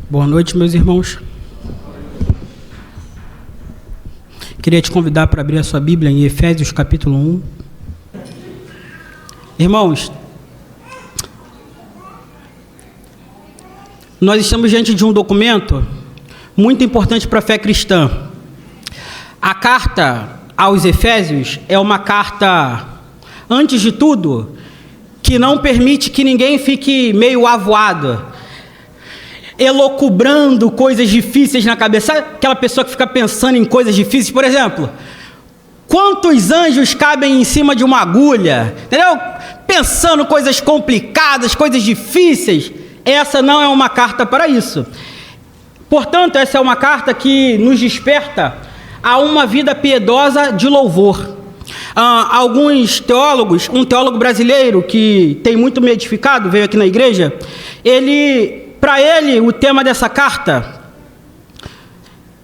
Boa noite, meus irmãos. Queria te convidar para abrir a sua Bíblia em Efésios capítulo 1. Irmãos, nós estamos diante de um documento muito importante para a fé cristã. A carta aos Efésios é uma carta, antes de tudo, que não permite que ninguém fique meio avoado, elocubrando coisas difíceis na cabeça. Sabe aquela pessoa que fica pensando em coisas difíceis? Por exemplo, quantos anjos cabem em cima de uma agulha? Entendeu? Pensando coisas complicadas, coisas difíceis. Essa não é uma carta para isso. Portanto, essa é uma carta que nos desperta a uma vida piedosa de louvor. Alguns teólogos, um teólogo brasileiro que tem muito me edificado, veio aqui na igreja, para ele, o tema dessa carta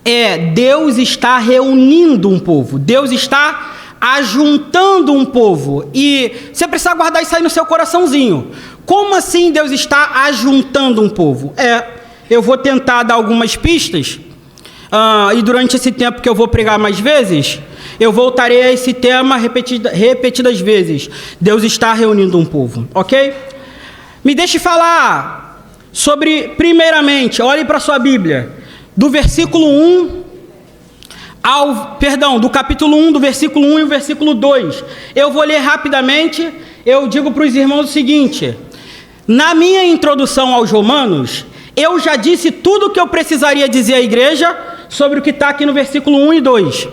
é: Deus está reunindo um povo, Deus está ajuntando um povo. E você precisa guardar isso aí no seu coraçãozinho. Como assim Deus está ajuntando um povo? Eu vou tentar dar algumas pistas, e durante esse tempo que eu vou pregar mais vezes, eu voltarei a esse tema repetidas vezes. Deus está reunindo um povo, ok? Me deixe falar sobre, primeiramente, olhe para a sua Bíblia, do capítulo 1, do versículo 1 e o versículo 2. Eu vou ler rapidamente. Eu digo para os irmãos o seguinte: na minha introdução aos Romanos, eu já disse tudo o que eu precisaria dizer à igreja sobre o que está aqui no versículo 1 e 2.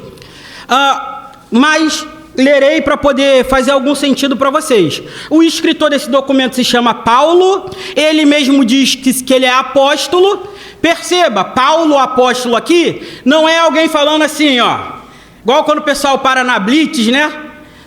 Mas lerei para poder fazer algum sentido para vocês. O escritor desse documento se chama Paulo. Ele mesmo diz que ele é apóstolo. Perceba, Paulo apóstolo aqui não é alguém falando assim, igual quando o pessoal para na blitz, né?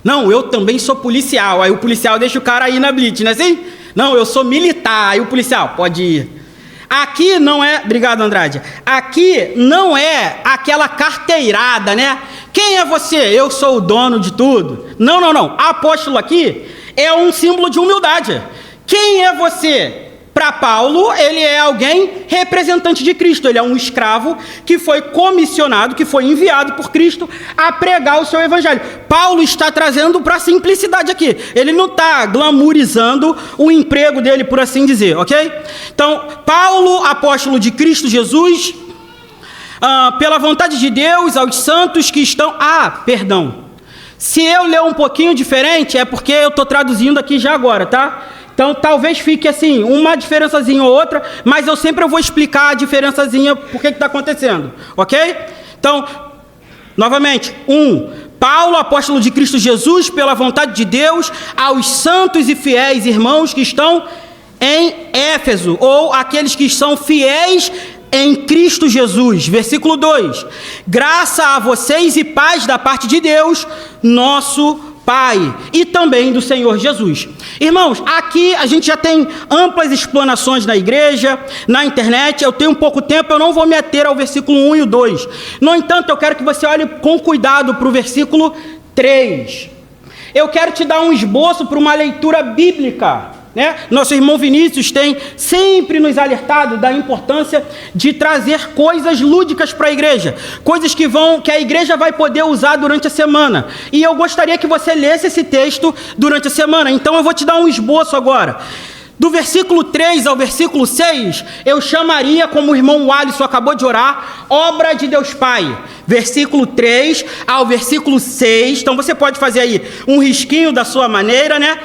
Não, eu também sou policial. Aí o policial deixa o cara ir na blitz, não é assim? Não, eu sou militar. Aí o policial pode ir. Aqui não é... Obrigado, Andrade. Aqui não é aquela carteirada, né? Quem é você? Eu sou o dono de tudo. Não. Apóstolo aqui é um símbolo de humildade. Quem é você? Para Paulo, ele é alguém representante de Cristo. Ele é um escravo que foi comissionado, que foi enviado por Cristo a pregar o seu evangelho. Paulo está trazendo para a simplicidade aqui. Ele não está glamourizando o emprego dele, por assim dizer, ok? Então, Paulo, apóstolo de Cristo Jesus, pela vontade de Deus, aos santos que estão... Se eu ler um pouquinho diferente, é porque eu estou traduzindo aqui já agora, tá? Então, talvez fique assim, uma diferençazinha ou outra, mas eu sempre vou explicar a diferençazinha, por que está acontecendo, ok? Então, novamente, Paulo, apóstolo de Cristo Jesus, pela vontade de Deus, aos santos e fiéis irmãos que estão em Éfeso, ou aqueles que são fiéis em Cristo Jesus. Versículo 2: graça a vocês e paz da parte de Deus, nosso Pai, e também do Senhor Jesus. Irmãos, aqui a gente já tem amplas explanações na igreja, na internet. Eu tenho pouco tempo, eu não vou me ater ao versículo 1 e o 2. No entanto, eu quero que você olhe com cuidado para o versículo 3. Eu quero te dar um esboço para uma leitura bíblica, né? Nosso irmão Vinícius tem sempre nos alertado da importância de trazer coisas lúdicas para a igreja, coisas que a igreja vai poder usar durante a semana. E eu gostaria que você lesse esse texto durante a semana. Então eu vou te dar um esboço agora. Do versículo 3 ao versículo 6, eu chamaria, como o irmão Alisson acabou de orar, obra de Deus Pai. Versículo 3 ao versículo 6, então você pode fazer aí um risquinho da sua maneira, né?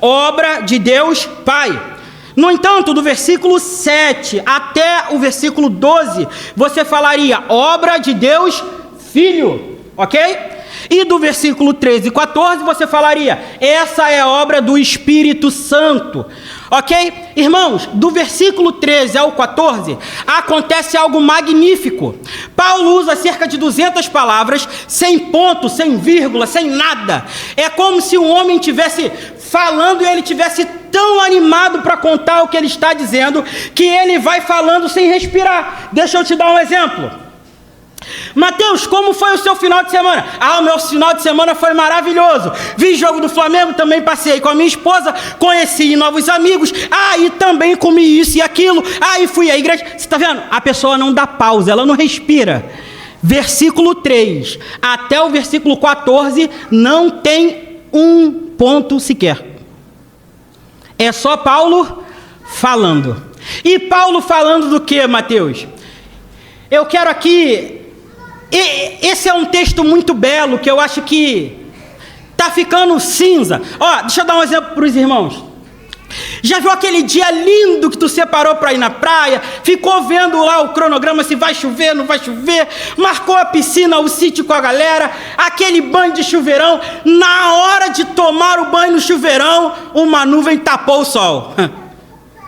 Obra de Deus Pai. No entanto, do versículo 7 até o versículo 12, você falaria obra de Deus Filho, ok? E do versículo 13 e 14, você falaria essa é a obra do Espírito Santo, ok? Irmãos, do versículo 13 ao 14, acontece algo magnífico. Paulo usa cerca de 200 palavras, sem ponto, sem vírgula, sem nada. É como se um homem tivesse falando e ele tivesse tão animado para contar o que ele está dizendo, que ele vai falando sem respirar. Deixa eu te dar um exemplo. Mateus, como foi o seu final de semana? O meu final de semana foi maravilhoso. Vi jogo do Flamengo, também passei com a minha esposa, conheci novos amigos. E também comi isso e aquilo. E fui à igreja. Você está vendo? A pessoa não dá pausa, ela não respira. Versículo 3 até o versículo 14 não tem um ponto sequer. É só Paulo falando. E Paulo falando do que, Mateus? Eu quero aqui... Esse é um texto muito belo, que eu acho que está ficando cinza. Deixa eu dar um exemplo para os irmãos. Já viu aquele dia lindo que tu separou para ir na praia? Ficou vendo lá o cronograma, se vai chover, não vai chover. Marcou a piscina, o sítio com a galera. Aquele banho de chuveirão. Na hora de tomar o banho no chuveirão, uma nuvem tapou o sol.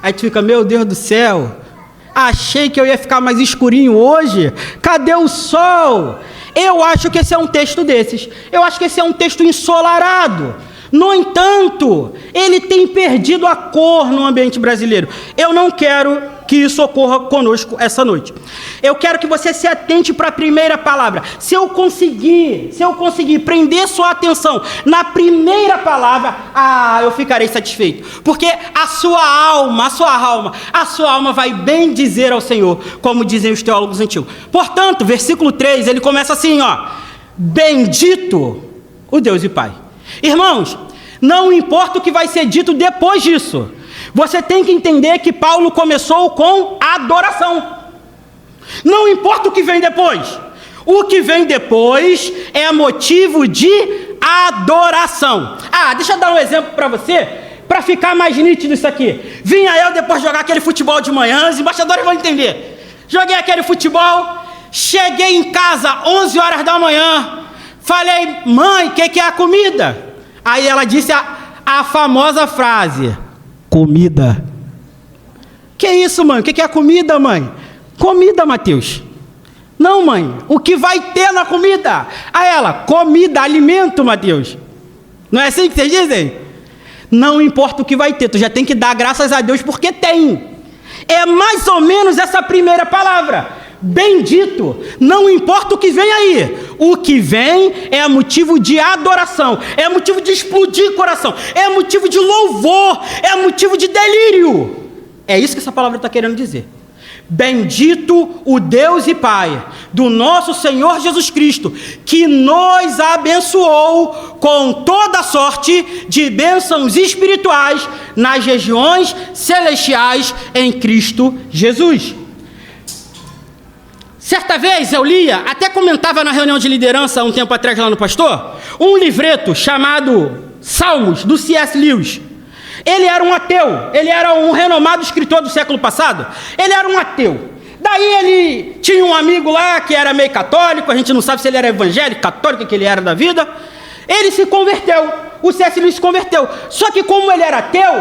Aí tu fica, meu Deus do céu, achei que eu ia ficar mais escurinho hoje. Cadê o sol? Eu acho que esse é um texto desses. Eu acho que esse é um texto ensolarado. No entanto, ele tem perdido a cor no ambiente brasileiro. Eu não quero que isso ocorra conosco essa noite. Eu quero que você se atente para a primeira palavra. Se eu conseguir prender sua atenção na primeira palavra, eu ficarei satisfeito. Porque a sua alma vai bem dizer ao Senhor, como dizem os teólogos antigos. Portanto, versículo 3, ele começa assim, bendito o Deus e Pai. Irmãos, não importa o que vai ser dito depois disso. Você tem que entender que Paulo começou com adoração. Não importa o que vem depois. O que vem depois é motivo de adoração. Deixa eu dar um exemplo para você, para ficar mais nítido isso aqui. Vinha eu depois de jogar aquele futebol de manhã, os embaixadores vão entender. Joguei aquele futebol, cheguei em casa 11 horas da manhã. Falei, mãe, o que é a comida? Aí ela disse a famosa frase, comida. Que isso, mãe? O que é a comida, mãe? Comida, Mateus. Não, mãe, o que vai ter na comida? Aí ela, comida, alimento, Mateus. Não é assim que vocês dizem? Não importa o que vai ter, tu já tem que dar graças a Deus porque tem. É mais ou menos essa primeira palavra. Bendito, não importa o que vem aí, o que vem é motivo de adoração, é motivo de explodir coração, é motivo de louvor, é motivo de delírio. É isso que essa palavra está querendo dizer. Bendito o Deus e Pai do nosso Senhor Jesus Cristo, que nos abençoou com toda sorte de bênçãos espirituais nas regiões celestiais em Cristo Jesus. Certa vez eu lia, até comentava na reunião de liderança um tempo atrás lá no Pastor, um livreto chamado Salmos, do C.S. Lewis. Ele era um ateu, ele era um renomado escritor do século passado, ele era um ateu. Daí ele tinha um amigo lá que era meio católico, a gente não sabe se ele era evangélico, católico, que ele era da vida. Ele se converteu, o C.S. Lewis se converteu. Só que como ele era ateu,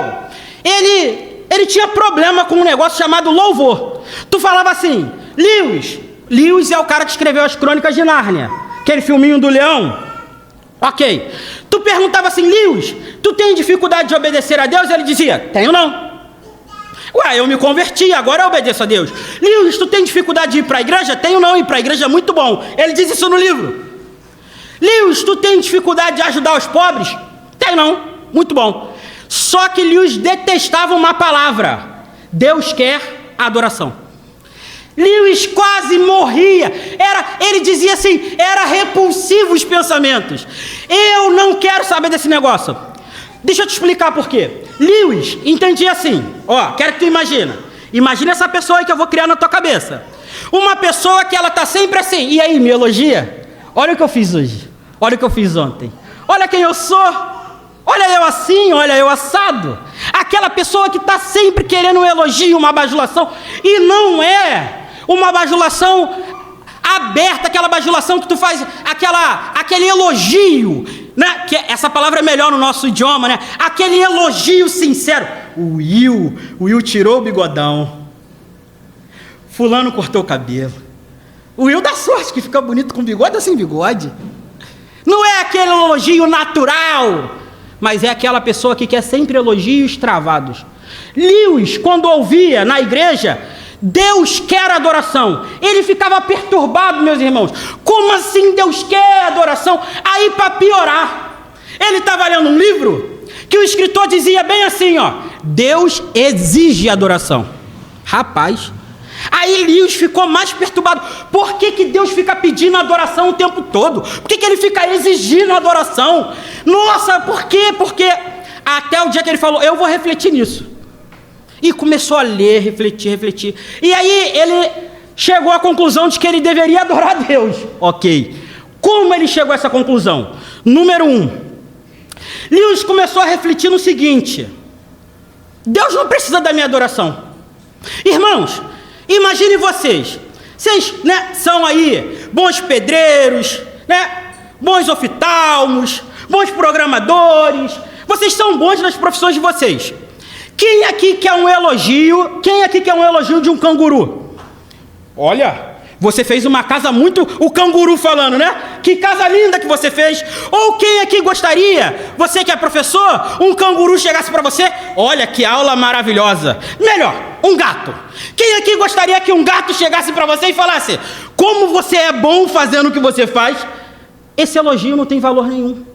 ele tinha problema com um negócio chamado louvor. Tu falava assim, Lewis é o cara que escreveu as Crônicas de Nárnia, aquele filminho do leão. Ok. Tu perguntava assim, Lewis, tu tem dificuldade de obedecer a Deus? Ele dizia, tenho não. Eu me converti, agora eu obedeço a Deus. Lewis, tu tem dificuldade de ir para a igreja? Tenho não, ir para a igreja é muito bom. Ele diz isso no livro. Lewis, tu tem dificuldade de ajudar os pobres? Tenho não, muito bom. Só que Lewis detestava uma palavra. Deus quer adoração. Lewis quase morria. Ele dizia assim, era repulsivo os pensamentos. Eu não quero saber desse negócio. Deixa eu te explicar por quê. Lewis entendia assim, quero que tu imagina essa pessoa aí que eu vou criar na tua cabeça. Uma pessoa que ela tá sempre assim, e aí, me elogia? Olha o que eu fiz hoje, olha o que eu fiz ontem, olha quem eu sou, olha eu assim, olha eu assado. Aquela pessoa que tá sempre querendo um elogio, uma bajulação, e não é uma bajulação aberta, aquela bajulação que tu faz, aquele elogio, né? Que essa palavra é melhor no nosso idioma, né? Aquele elogio sincero. O Will tirou o bigodão. Fulano cortou o cabelo. O Will dá sorte que fica bonito com bigode ou sem bigode. Não é aquele elogio natural, mas é aquela pessoa que quer sempre elogios travados. Lewis, quando ouvia na igreja, Deus quer adoração. Ele ficava perturbado, meus irmãos. Como assim Deus quer adoração? Aí, para piorar, ele estava lendo um livro que o escritor dizia bem assim, ó: Deus exige adoração. Rapaz, aí Elias ficou mais perturbado. Por que Deus fica pedindo adoração o tempo todo? Por que ele fica exigindo adoração? Nossa, por quê? Porque até o dia que ele falou, eu vou refletir nisso. E começou a ler, refletir. E aí ele chegou à conclusão de que ele deveria adorar a Deus. Ok. Como ele chegou a essa conclusão? Número 1. Elias começou a refletir no seguinte: Deus não precisa da minha adoração. Irmãos, imagine vocês, são aí bons pedreiros, bons oftalmos, bons programadores, vocês são bons nas profissões de vocês. Quem aqui quer um elogio? Quem aqui quer um elogio de um canguru? Olha, você fez uma casa muito... O canguru falando, né? Que casa linda que você fez. Ou quem aqui gostaria, você que é professor, um canguru chegasse para você, olha que aula maravilhosa. Melhor, um gato. Quem aqui gostaria que um gato chegasse para você e falasse, como você é bom fazendo o que você faz? Esse elogio não tem valor nenhum.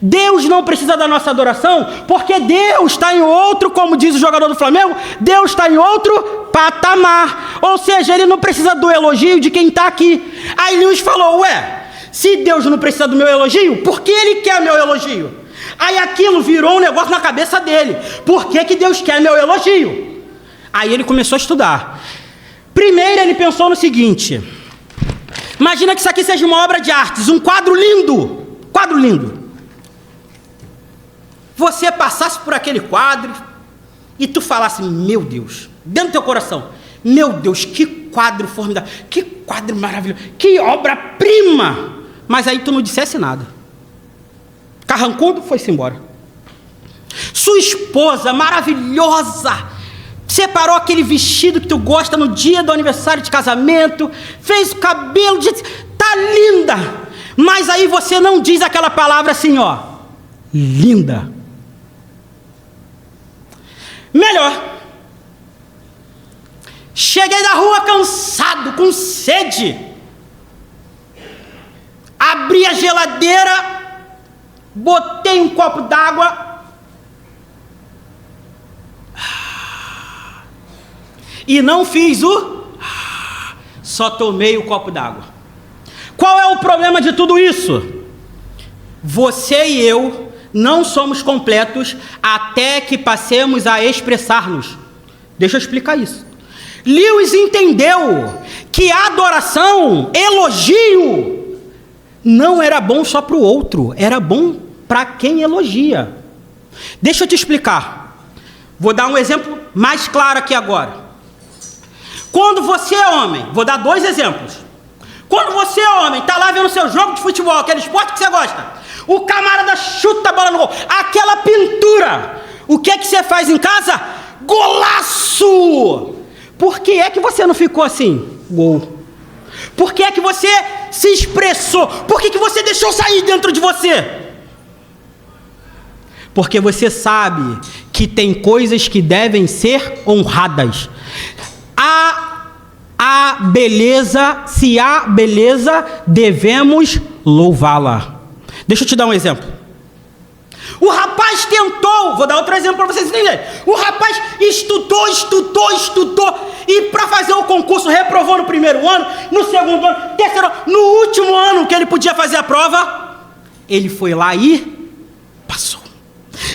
Deus não precisa da nossa adoração, porque Deus está em outro, como diz o jogador do Flamengo, Deus está em outro patamar. Ou seja, ele não precisa do elogio de quem está aqui. Aí Elias falou, se Deus não precisa do meu elogio, por que ele quer meu elogio? Aí aquilo virou um negócio na cabeça dele. Por que Deus quer meu elogio? Aí ele começou a estudar. Primeiro ele pensou no seguinte: imagina que isso aqui seja uma obra de artes, um quadro lindo. Quadro lindo. Você passasse por aquele quadro e tu falasse, meu Deus, dentro do teu coração, meu Deus, que quadro formidável, que quadro maravilhoso, que obra-prima. Mas aí tu não dissesse nada. Carrancudo, foi-se embora. Sua esposa maravilhosa separou aquele vestido que tu gosta no dia do aniversário de casamento, fez o cabelo, disse, tá linda. Mas aí você não diz aquela palavra assim, ó, linda. Melhor, cheguei da rua cansado, com sede, abri a geladeira, botei um copo d'água e não fiz só tomei o copo d'água. Qual é o problema de tudo isso? Você e eu não somos completos até que passemos a expressar-nos. Deixa eu explicar isso. Lewis entendeu que a adoração, elogio, não era bom só para o outro, era bom para quem elogia. Deixa eu te explicar. Vou dar um exemplo mais claro aqui agora. Quando você é homem, vou dar 2 exemplos. Quando você é homem, está lá vendo seu jogo de futebol, aquele esporte que você gosta, o camarada chuta a bola no gol, aquela pintura, o que é que você faz em casa? Golaço! Por que é que você não ficou assim? Gol. Por que é que você se expressou? Por que você deixou sair dentro de você? Porque você sabe que tem coisas que devem ser honradas. A beleza, se há beleza, devemos louvá-la. Deixa eu te dar um exemplo. O rapaz tentou, vou dar outro exemplo para vocês entenderem. O rapaz estudou, e para fazer o concurso reprovou no primeiro ano, no segundo ano, terceiro ano, no último ano que ele podia fazer a prova, ele foi lá e passou.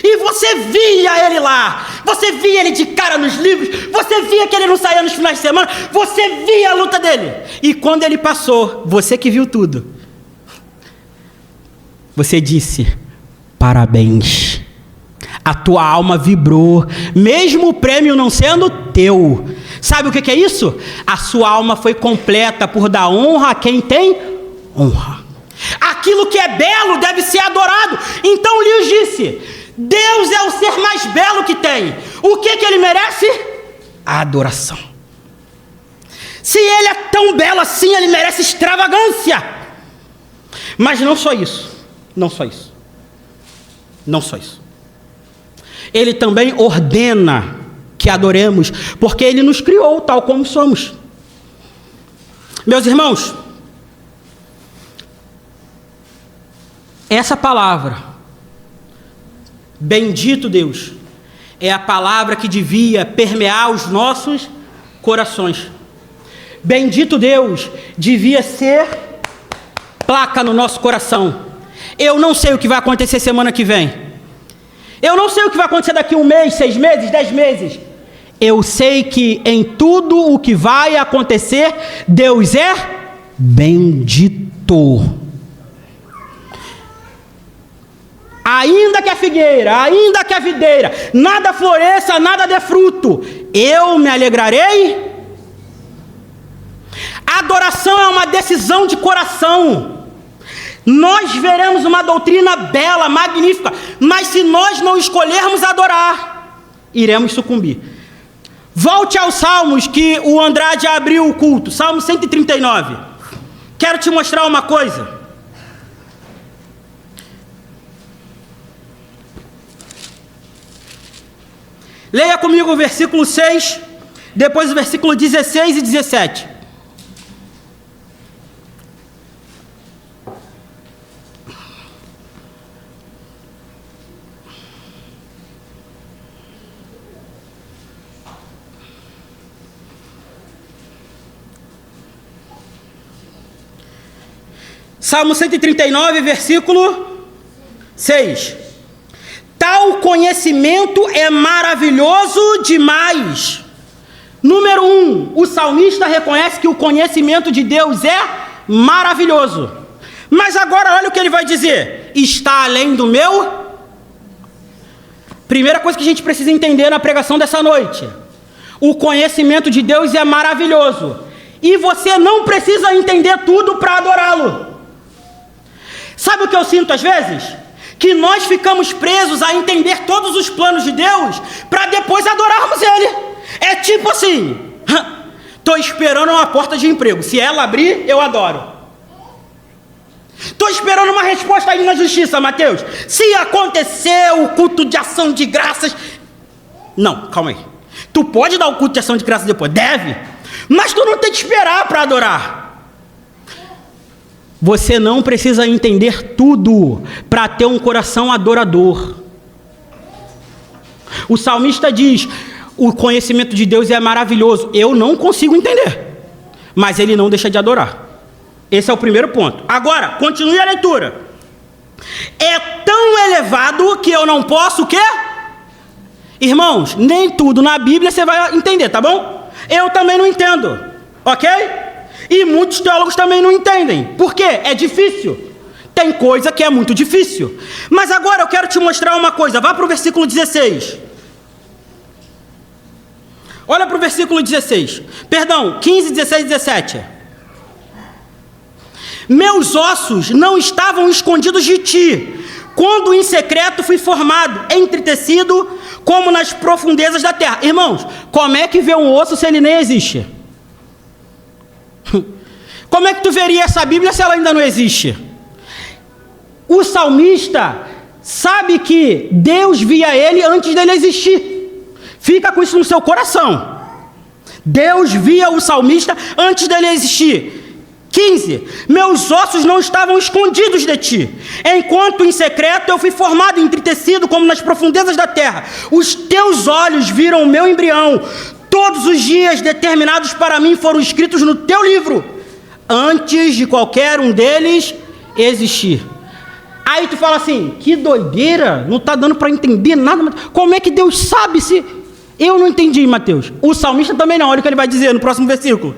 E você via ele lá, você via ele de cara nos livros, você via que ele não saía nos finais de semana, você via a luta dele. E quando ele passou, você que viu tudo, você disse, parabéns, a tua alma vibrou, mesmo o prêmio não sendo teu. Sabe o que é isso? A sua alma foi completa por dar honra a quem tem honra. Aquilo que é belo deve ser adorado. Então Elias disse, Deus é o ser mais belo que tem. O que ele merece? A adoração. Se ele é tão belo assim, ele merece extravagância. Mas não só isso. Não só isso. Não só isso. Ele também ordena que que adoremos, porque Ele nos criou tal como somos. Meus irmãos, essa palavra, bendito Deus, é a palavra que devia permear os nossos corações. Bendito Deus devia ser placa no nosso coração. Eu não sei o que vai acontecer semana que vem. Eu não sei o que vai acontecer daqui 1 mês, 6 meses, 10 meses. Eu sei que em tudo o que vai acontecer, Deus é bendito. Ainda que a figueira, ainda que a videira, nada floresça, nada dê fruto, eu me alegrarei. Adoração é uma decisão de coração. Nós veremos uma doutrina bela, magnífica, mas se nós não escolhermos adorar, iremos sucumbir. Volte aos Salmos que o Andrade abriu o culto, Salmo 139. Quero te mostrar uma coisa. Leia comigo o versículo 6, depois o versículo 16 e 17. Salmo 139, versículo 6. Tal conhecimento é maravilhoso demais. Número 1, o salmista reconhece que o conhecimento de Deus é maravilhoso. Mas agora olha o que ele vai dizer. Está além do meu? Primeira coisa que a gente precisa entender na pregação dessa noite. O conhecimento de Deus é maravilhoso. E você não precisa entender tudo para adorá-lo. Sabe o que eu sinto às vezes? Que nós ficamos presos a entender todos os planos de Deus para depois adorarmos Ele. É tipo assim, estou esperando uma porta de emprego, se ela abrir, eu adoro. Estou esperando uma resposta aí na justiça, Mateus, se acontecer o culto de ação de graças... Não, calma aí. Tu pode dar o culto de ação de graças depois, deve, mas tu não tem que esperar para adorar. Você não precisa entender tudo para ter um coração adorador. O salmista diz, o conhecimento de Deus é maravilhoso. Eu não consigo entender, mas ele não deixa de adorar. Esse é o primeiro ponto. Agora, continue a leitura. É tão elevado que eu não posso o quê? Irmãos, nem tudo na Bíblia você vai entender, tá bom? Eu também não entendo, ok? E muitos teólogos também não entendem. Por quê? É difícil. Tem coisa que é muito difícil. Mas agora eu quero te mostrar uma coisa. Vá para o versículo 16. Olha para o versículo 16. Perdão, 15, 16 e 17. Meus ossos não estavam escondidos de ti, quando em secreto fui formado, entretecido, como nas profundezas da terra. Irmãos, como é que vê um osso se ele nem existe? Como é que tu veria essa Bíblia se ela ainda não existe? O salmista sabe que Deus via ele antes dele existir. Fica com isso no seu coração. Deus via o salmista antes dele existir. 15. Meus ossos não estavam escondidos de ti, enquanto em secreto eu fui formado e entretecido como nas profundezas da terra. Os teus olhos viram o meu embrião. Todos os dias determinados para mim foram escritos no teu livro, antes de qualquer um deles existir. Aí tu fala assim, que doideira, não está dando para entender nada. Como é que Deus sabe se... Eu não entendi, Mateus. O salmista também não, olha o que ele vai dizer no próximo versículo.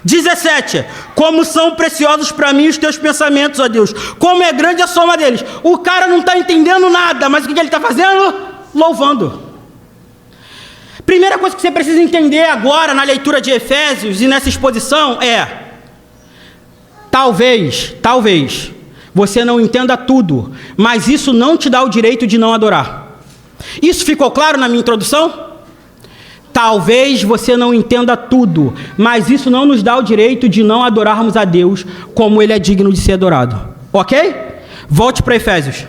17. Como são preciosos para mim os teus pensamentos, ó Deus. Como é grande a soma deles. O cara não está entendendo nada, mas o que ele está fazendo? Louvando. Primeira coisa que você precisa entender agora na leitura de Efésios e nessa exposição é: talvez você não entenda tudo, mas isso não te dá o direito de não adorar. Isso ficou claro na minha introdução? Talvez você não entenda tudo, mas isso não nos dá o direito de não adorarmos a Deus como Ele é digno de ser adorado. Ok? Volte para Efésios.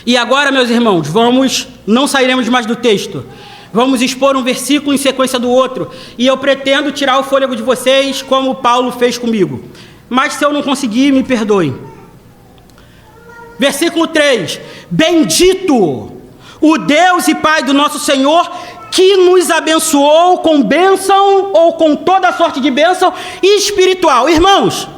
E agora, meus irmãos, não sairemos mais do texto. Vamos expor um versículo em sequência do outro. E eu pretendo tirar o fôlego de vocês, como Paulo fez comigo. Mas se eu não conseguir, me perdoem. Versículo 3. Bendito o Deus e Pai do nosso Senhor, que nos abençoou com bênção ou com toda sorte de bênção espiritual. Irmãos,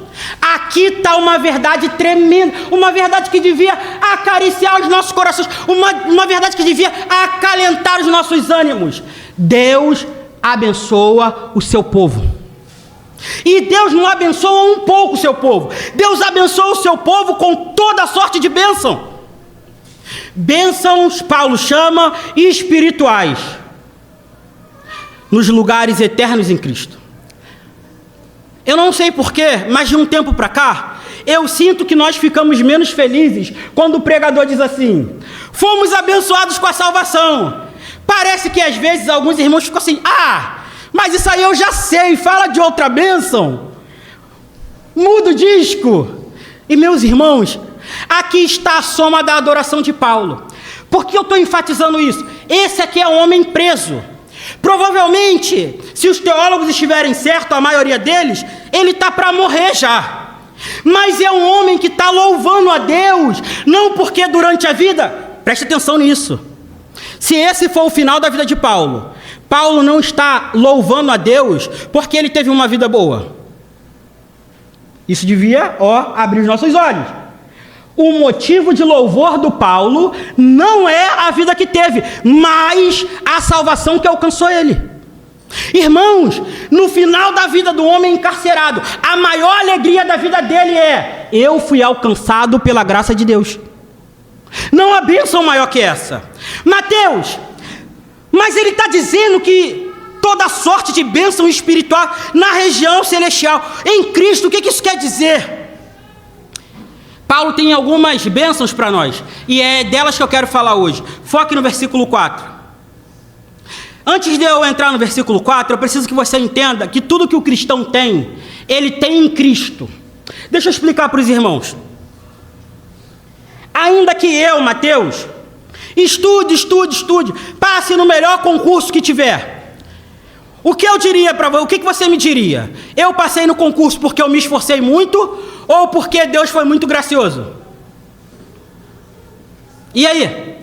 aqui está uma verdade tremenda, uma verdade que devia acariciar os nossos corações, uma verdade que devia acalentar os nossos ânimos. Deus abençoa o seu povo. E Deus não abençoa um pouco o seu povo. Deus abençoa o seu povo com toda sorte de bênção. Bênçãos, Paulo chama, espirituais, nos lugares eternos em Cristo. Eu não sei porquê, mas de um tempo para cá, eu sinto que nós ficamos menos felizes quando o pregador diz assim: fomos abençoados com a salvação. Parece que às vezes alguns irmãos ficam assim: mas isso aí eu já sei, fala de outra bênção. Muda o disco. E meus irmãos, aqui está a soma da adoração de Paulo. Por que eu estou enfatizando isso? Esse aqui é um homem preso. Provavelmente, se os teólogos estiverem certos, a maioria deles, ele está para morrer já. Mas é um homem que está louvando a Deus, não porque durante a vida, preste atenção nisso, se esse for o final da vida de Paulo, Paulo não está louvando a Deus porque ele teve uma vida boa. Isso devia, abrir os nossos olhos. O motivo de louvor do Paulo não é a vida que teve, mas a salvação que alcançou ele. Irmãos, no final da vida do homem encarcerado, a maior alegria da vida dele é: eu fui alcançado pela graça de Deus. Não há bênção maior que essa. Mateus, mas ele está dizendo que toda sorte de bênção espiritual na região celestial, em Cristo, o que isso quer dizer? Paulo tem algumas bênçãos para nós, e é delas que eu quero falar hoje. Foque no versículo 4. Antes de eu entrar no versículo 4, eu preciso que você entenda que tudo que o cristão tem, ele tem em Cristo. Deixa eu explicar para os irmãos. Ainda que eu, Mateus, estude, passe no melhor concurso que tiver, o que eu diria para você? O que você me diria? Eu passei no concurso porque eu me esforcei muito ou porque Deus foi muito gracioso? E aí?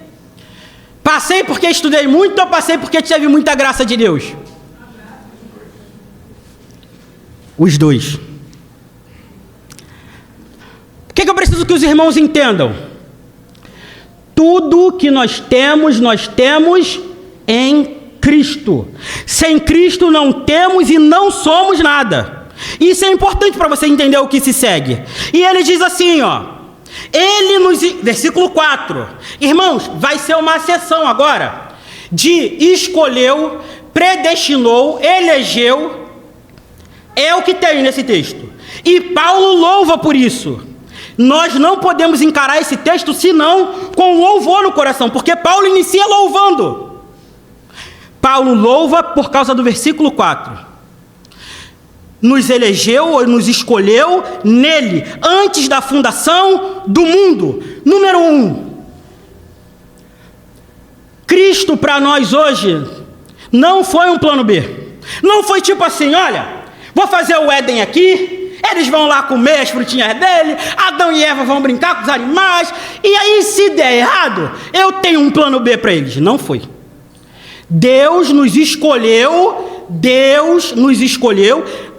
Passei porque estudei muito ou passei porque tive muita graça de Deus? Os dois. O que eu preciso que os irmãos entendam? Tudo que nós temos em Cristo. Sem Cristo não temos e não somos nada. Isso é importante para você entender o que se segue. E ele diz assim, versículo 4. Irmãos, vai ser uma sessão agora de escolheu, predestinou, elegeu. É o que tem nesse texto. E Paulo louva por isso. Nós não podemos encarar esse texto senão com louvor no coração, porque Paulo inicia louvando. Paulo louva por causa do versículo 4. Nos elegeu ou nos escolheu nele, antes da fundação do mundo. Número 1. Cristo para nós hoje não foi um plano B. Não foi tipo assim, olha, vou fazer o Éden aqui, eles vão lá comer as frutinhas dele, Adão e Eva vão brincar com os animais, e aí se der errado, eu tenho um plano B para eles. Não foi. Deus nos escolheu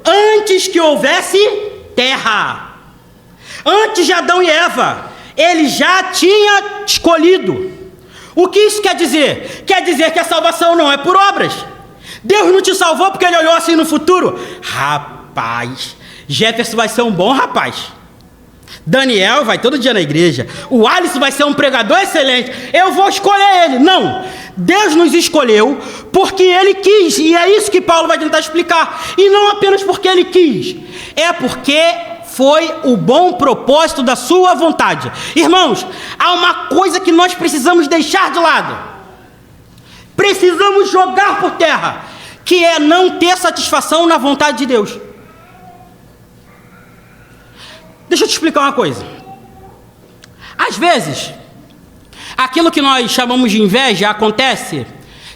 antes que houvesse terra. Antes de Adão e Eva, ele já tinha escolhido. O que isso quer dizer? Quer dizer que a salvação não é por obras. Deus não te salvou porque ele olhou assim no futuro. Rapaz, Jefferson vai ser um bom rapaz. Daniel vai todo dia na igreja. O Alisson vai ser um pregador excelente. Eu vou escolher ele. Não. Deus nos escolheu porque ele quis. E é isso que Paulo vai tentar explicar. E não apenas porque ele quis. É porque foi o bom propósito da sua vontade. Irmãos, há uma coisa que nós precisamos deixar de lado. Precisamos jogar por terra. Que é não ter satisfação na vontade de Deus. Deixa eu te explicar uma coisa. Às vezes, Aquilo que nós chamamos de inveja acontece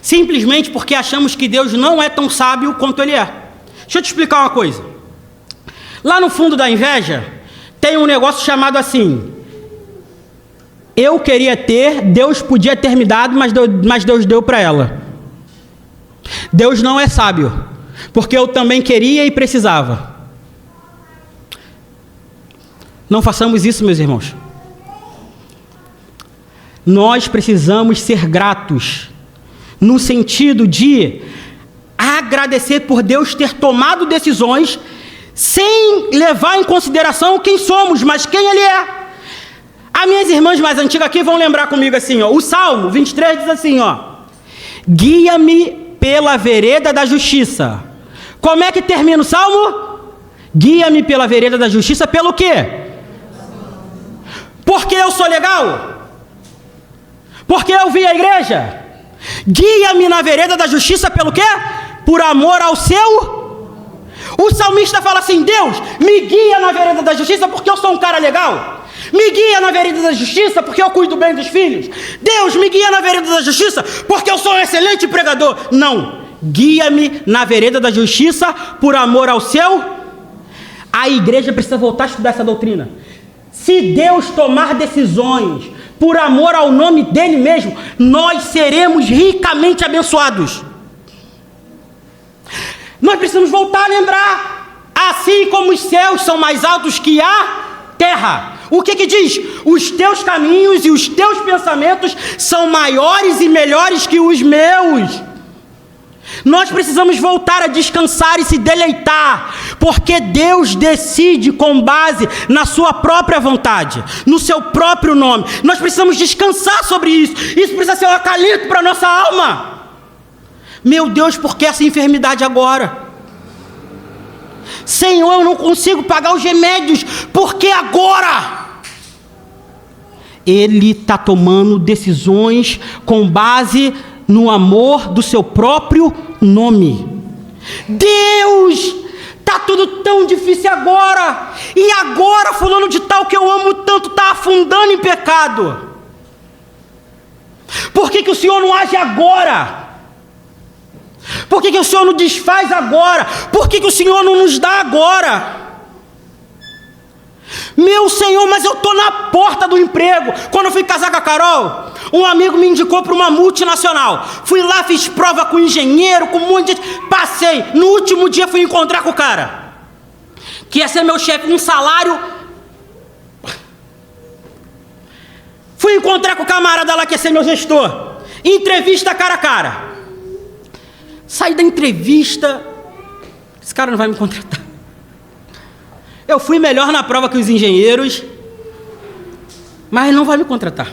simplesmente porque achamos que Deus não é tão sábio quanto Ele é. Deixa eu te explicar uma coisa. Lá no fundo da inveja, tem um negócio chamado assim: eu queria ter, Deus podia ter me dado, mas Deus deu para ela. Deus não é sábio, porque eu também queria e precisava. Não façamos isso, meus irmãos. Nós precisamos ser gratos, no sentido de agradecer por Deus ter tomado decisões sem levar em consideração quem somos, mas quem Ele é. As minhas irmãs mais antigas aqui vão lembrar comigo assim, ó, o Salmo 23 diz assim, ó: guia-me pela vereda da justiça. Como é que termina o Salmo? Guia-me pela vereda da justiça pelo quê? Porque eu sou legal? Porque eu vim à igreja? Guia-me na vereda da justiça pelo quê? Por amor ao seu... O salmista fala assim: Deus, me guia na vereda da justiça porque eu sou um cara legal. Me guia na vereda da justiça porque eu cuido bem dos filhos. Deus, me guia na vereda da justiça porque eu sou um excelente pregador. Não, guia-me na vereda da justiça por amor ao seu... A igreja precisa voltar a estudar essa doutrina. Se Deus tomar decisões por amor ao nome dele mesmo, nós seremos ricamente abençoados. Nós precisamos voltar a lembrar: assim como os céus são mais altos que a terra. O que diz? Os teus caminhos e os teus pensamentos são maiores e melhores que os meus. Nós precisamos voltar a descansar e se deleitar, porque Deus decide com base na sua própria vontade, no seu próprio nome. Nós precisamos descansar sobre isso. Isso precisa ser um acalento para a nossa alma. Meu Deus, por que essa enfermidade agora? Senhor, eu não consigo pagar os remédios, por que agora? Ele está tomando decisões com base no amor do seu próprio nome. Deus, está tudo tão difícil agora, e agora fulano de tal que eu amo tanto está afundando em pecado. Por que o Senhor não age agora? Por que o Senhor não desfaz agora? Por que o Senhor não nos dá agora? Meu Senhor, mas eu estou na porta do emprego. Quando eu fui casar com a Carol, um amigo me indicou para uma multinacional. Fui lá, fiz prova com engenheiro, com um monte de gente. Passei. No último dia fui encontrar com o cara, que ia ser meu chefe, um salário. Fui encontrar com o camarada lá que ia ser meu gestor. Entrevista cara a cara. Saí da entrevista, esse cara não vai me contratar. Eu fui melhor na prova que os engenheiros, mas não vai me contratar.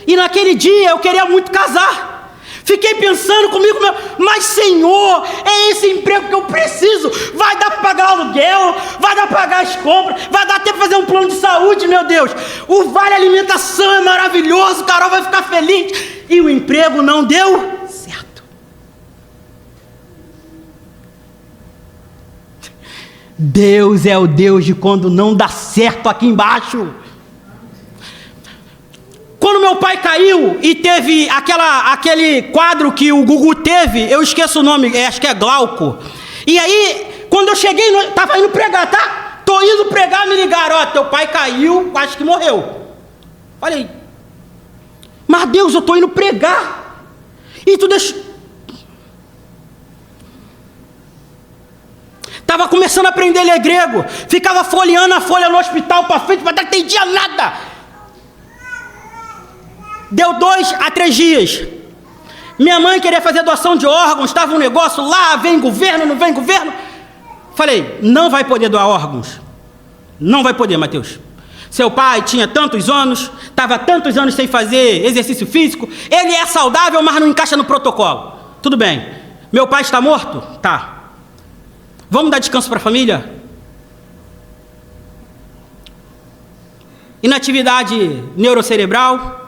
E naquele dia eu queria muito casar. Fiquei pensando comigo, mas Senhor, é esse emprego que eu preciso. Vai dar para pagar o aluguel, vai dar para pagar as compras, vai dar até para fazer um plano de saúde, meu Deus. O vale alimentação é maravilhoso, Carol vai ficar feliz. E o emprego não deu certo. Deus é o Deus de quando não dá certo aqui embaixo. Quando meu pai caiu e teve aquele quadro que o Gugu teve, eu esqueço o nome, acho que é Glauco. E aí, quando eu cheguei, estava indo pregar, tá? Tô indo pregar, me ligaram: ó, teu pai caiu, acho que morreu. Falei: mas Deus, eu tô indo pregar. E tu deixa... Estava começando a aprender a ler grego, ficava folheando a folha no hospital para frente, para trás, não entendia nada. Deu 2 a 3 dias. Minha mãe queria fazer doação de órgãos, estava um negócio lá, vem governo, não vem governo. Falei: não vai poder doar órgãos. Não vai poder, Mateus. Seu pai tinha tantos anos, estava tantos anos sem fazer exercício físico, ele é saudável, mas não encaixa no protocolo. Tudo bem. Meu pai está morto? Tá. Vamos dar descanso para a família? Inatividade neurocerebral,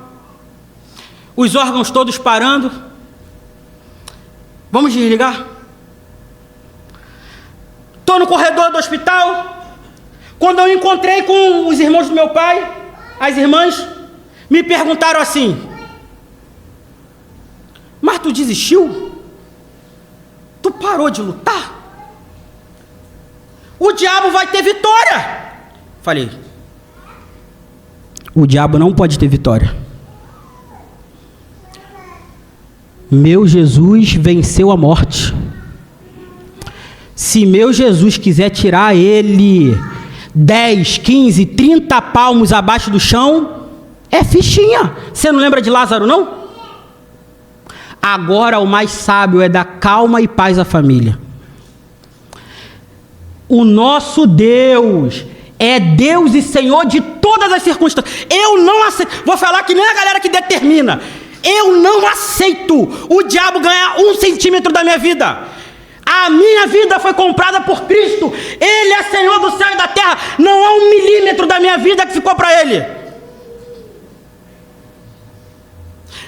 os órgãos todos parando. Vamos desligar? Estou no corredor do hospital, quando eu encontrei com os irmãos do meu pai, as irmãs, Me perguntaram assim: mas tu desistiu? Tu parou de lutar? O diabo vai ter vitória. Falei: o diabo não pode ter vitória. Meu Jesus venceu a morte. Se meu Jesus quiser tirar ele 10, 15, 30 palmos abaixo do chão, é fichinha. Você não lembra de Lázaro, não? Agora o mais sábio é dar calma e paz à família. O nosso Deus é Deus e Senhor de todas as circunstâncias. Eu não aceito. Vou falar que nem a galera que determina. Eu não aceito o diabo ganhar 1 centímetro da minha vida. A minha vida foi comprada por Cristo. Ele é Senhor do céu e da terra. Não há 1 milímetro da minha vida que ficou para Ele.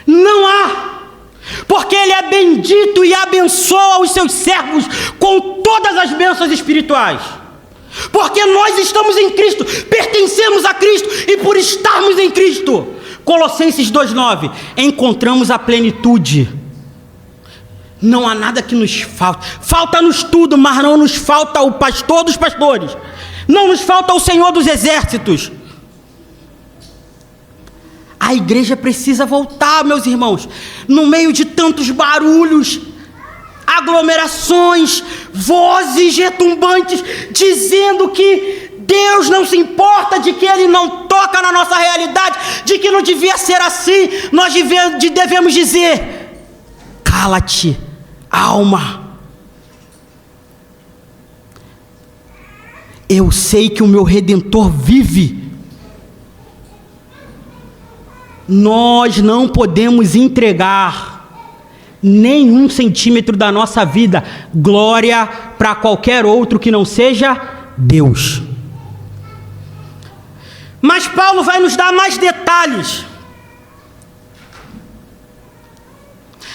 Não há. Porque Ele é bendito e abençoa os seus servos com todas as bênçãos espirituais. Porque nós estamos em Cristo, pertencemos a Cristo, e por estarmos em Cristo, Colossenses 2,9, encontramos a plenitude. Não há nada que nos falte. Falta-nos tudo, mas não nos falta o pastor dos pastores. Não nos falta o Senhor dos exércitos. A igreja precisa voltar, meus irmãos. No meio de tantos barulhos, aglomerações, vozes retumbantes, dizendo que Deus não se importa, de que Ele não toca na nossa realidade, de que não devia ser assim. Nós devemos dizer: cala-te, alma. Eu sei que o meu Redentor vive. Nós não podemos entregar nem 1 centímetro da nossa vida, glória, para qualquer outro que não seja Deus. Mas Paulo vai nos dar mais detalhes.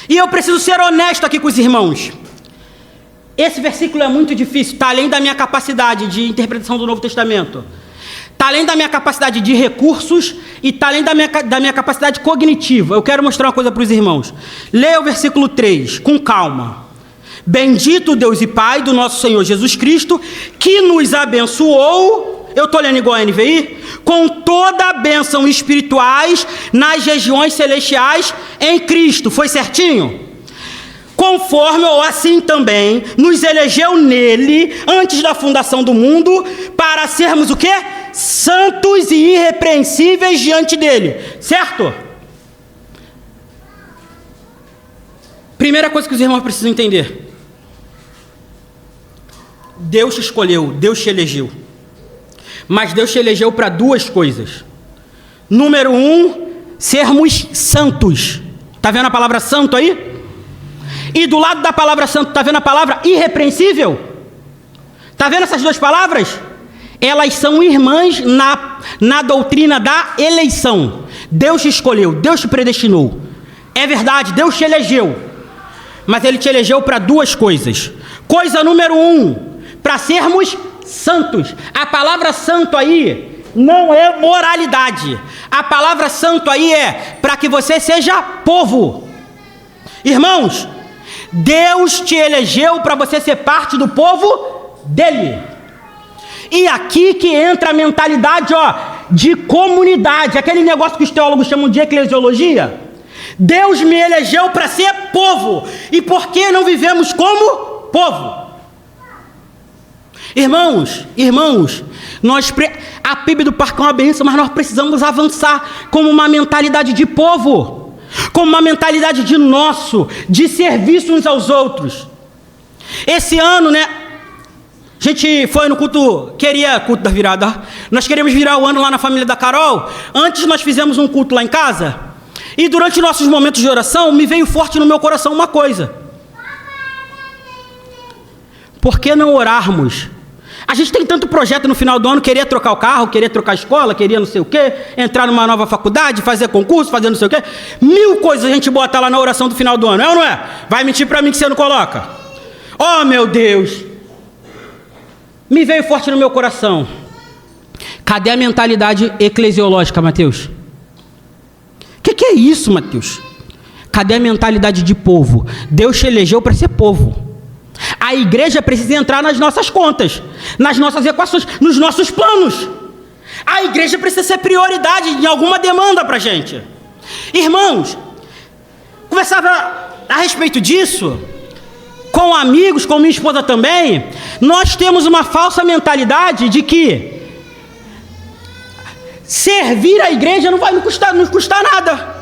E eu preciso ser honesto aqui com os irmãos. Esse versículo é muito difícil, está além da minha capacidade de interpretação do Novo Testamento. Está além da minha capacidade de recursos e está além da minha capacidade cognitiva. Eu quero mostrar uma coisa para os irmãos. Leia o versículo 3, com calma. Bendito Deus e Pai do nosso Senhor Jesus Cristo, que nos abençoou, eu estou lendo igual a NVI, com toda a bênção espirituais nas regiões celestiais em Cristo. Foi certinho? Conforme ou assim também nos elegeu nele antes da fundação do mundo, para sermos o quê? Santos e irrepreensíveis diante dele. Certo? Primeira coisa que os irmãos precisam entender: Deus te escolheu, Deus te elegeu. Mas Deus te elegeu para 2 coisas. Número 1, sermos santos. Está vendo a palavra santo aí? E do lado da palavra santo, está vendo a palavra irrepreensível? Está vendo essas 2 palavras? Elas são irmãs na doutrina da eleição. Deus te escolheu, Deus te predestinou. É verdade, Deus te elegeu. Mas Ele te elegeu para 2 coisas. Coisa número 1, para sermos santos. A palavra santo aí não é moralidade. A palavra santo aí é para que você seja povo. Irmãos, Deus te elegeu para você ser parte do povo dele. E aqui que entra a mentalidade, de comunidade, aquele negócio que os teólogos chamam de eclesiologia. Deus me elegeu para ser povo. E por que não vivemos como povo? Irmãos, a PIB do Parque é uma bênção, mas nós precisamos avançar como uma mentalidade de povo, como uma mentalidade de de serviço uns aos outros. Esse ano, a gente foi no culto da virada. Nós queríamos virar o ano lá na família da Carol. Antes nós fizemos um culto lá em casa. E durante nossos momentos de oração, me veio forte no meu coração uma coisa: por que não orarmos? A gente tem tanto projeto no final do ano, queria trocar o carro, queria trocar a escola, queria não sei o quê, entrar numa nova faculdade, fazer concurso, fazer não sei o quê. 1000 coisas a gente bota lá na oração do final do ano, é ou não é? Vai mentir para mim que você não coloca? Oh, meu Deus! Me veio forte no meu coração. Cadê a mentalidade eclesiológica, Mateus? Que é isso, Mateus? Cadê a mentalidade de povo? Deus te elegeu para ser povo. A igreja precisa entrar nas nossas contas, nas nossas equações, nos nossos planos. A igreja precisa ser prioridade em alguma demanda para a gente. Irmãos, conversava a respeito disso com amigos, com minha esposa também. Nós temos uma falsa mentalidade de que servir a igreja não vai nos custar nada.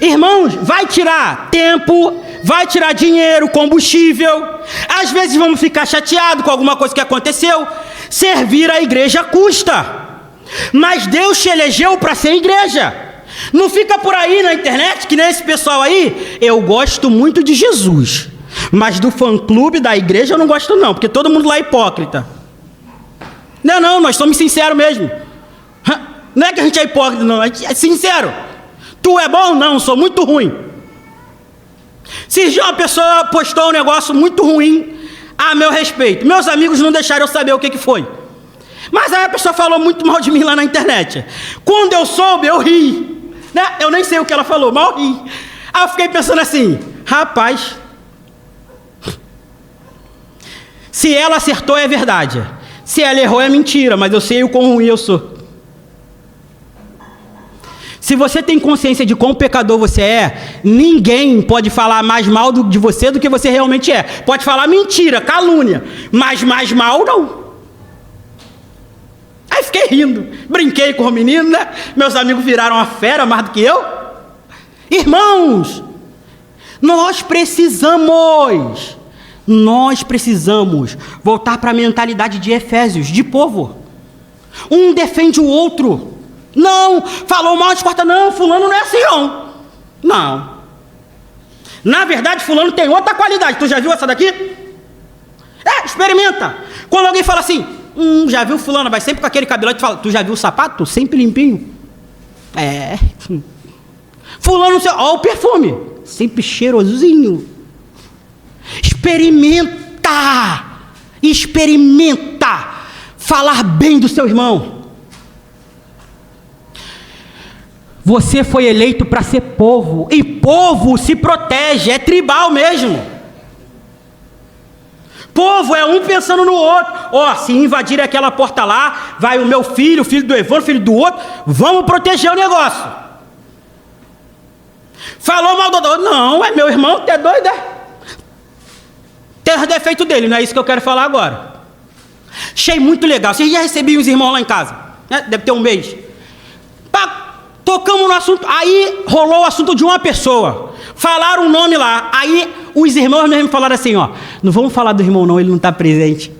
Irmãos, vai tirar tempo, vai tirar dinheiro, combustível. Às vezes vamos ficar chateados com alguma coisa que aconteceu. Servir a igreja custa. Mas Deus te elegeu para ser igreja. Não fica por aí na internet, que nem esse pessoal aí. Eu gosto muito de Jesus, mas do fã-clube da igreja eu não gosto não, porque todo mundo lá é hipócrita. Não, nós somos sinceros mesmo. Não é que a gente é hipócrita não, a gente é sincero. Tu é bom? Não, sou muito ruim. Se já uma pessoa postou um negócio muito ruim a meu respeito, meus amigos não deixaram eu saber o que foi. Mas aí a pessoa falou muito mal de mim lá na internet. Quando eu soube, eu ri, né? Eu nem sei o que ela falou, mas eu ri. Aí eu fiquei pensando assim, rapaz, se ela acertou é verdade, se ela errou é mentira, mas eu sei o quão ruim eu sou. Se você tem consciência de quão pecador você é, ninguém pode falar mais mal de você do que você realmente é. Pode falar mentira, calúnia, mas mais mal não. Aí fiquei rindo, brinquei com o menino, né? Meus amigos viraram uma fera mais do que eu. Irmãos, nós precisamos voltar para a mentalidade de Efésios, de povo. Um defende o outro. Não, falou mal, descorta, não, fulano não é assim não. Na verdade, fulano tem outra qualidade. Tu já viu essa daqui? Experimenta. Quando alguém fala assim, já viu fulano, vai sempre com aquele cabelo, tu fala, tu já viu o sapato? Sempre limpinho. Fulano, ó o perfume, sempre cheirosinho. Experimenta falar bem do seu irmão. Você foi eleito para ser povo, e povo se protege, é tribal mesmo. Povo é um pensando no outro. Se invadir aquela porta lá, vai o meu filho, o filho do Evandro, o filho do outro, vamos proteger o negócio. Falou mal do outro, não, é meu irmão, tu é doido, é? Tem os defeitos dele, não é isso que eu quero falar agora. Achei muito legal, vocês já recebiam os irmãos lá em casa, né? Deve ter um mês. Tocamos no assunto, aí rolou o assunto de uma pessoa, falaram o nome lá, aí os irmãos mesmo falaram assim, não vamos falar do irmão não, ele não está presente.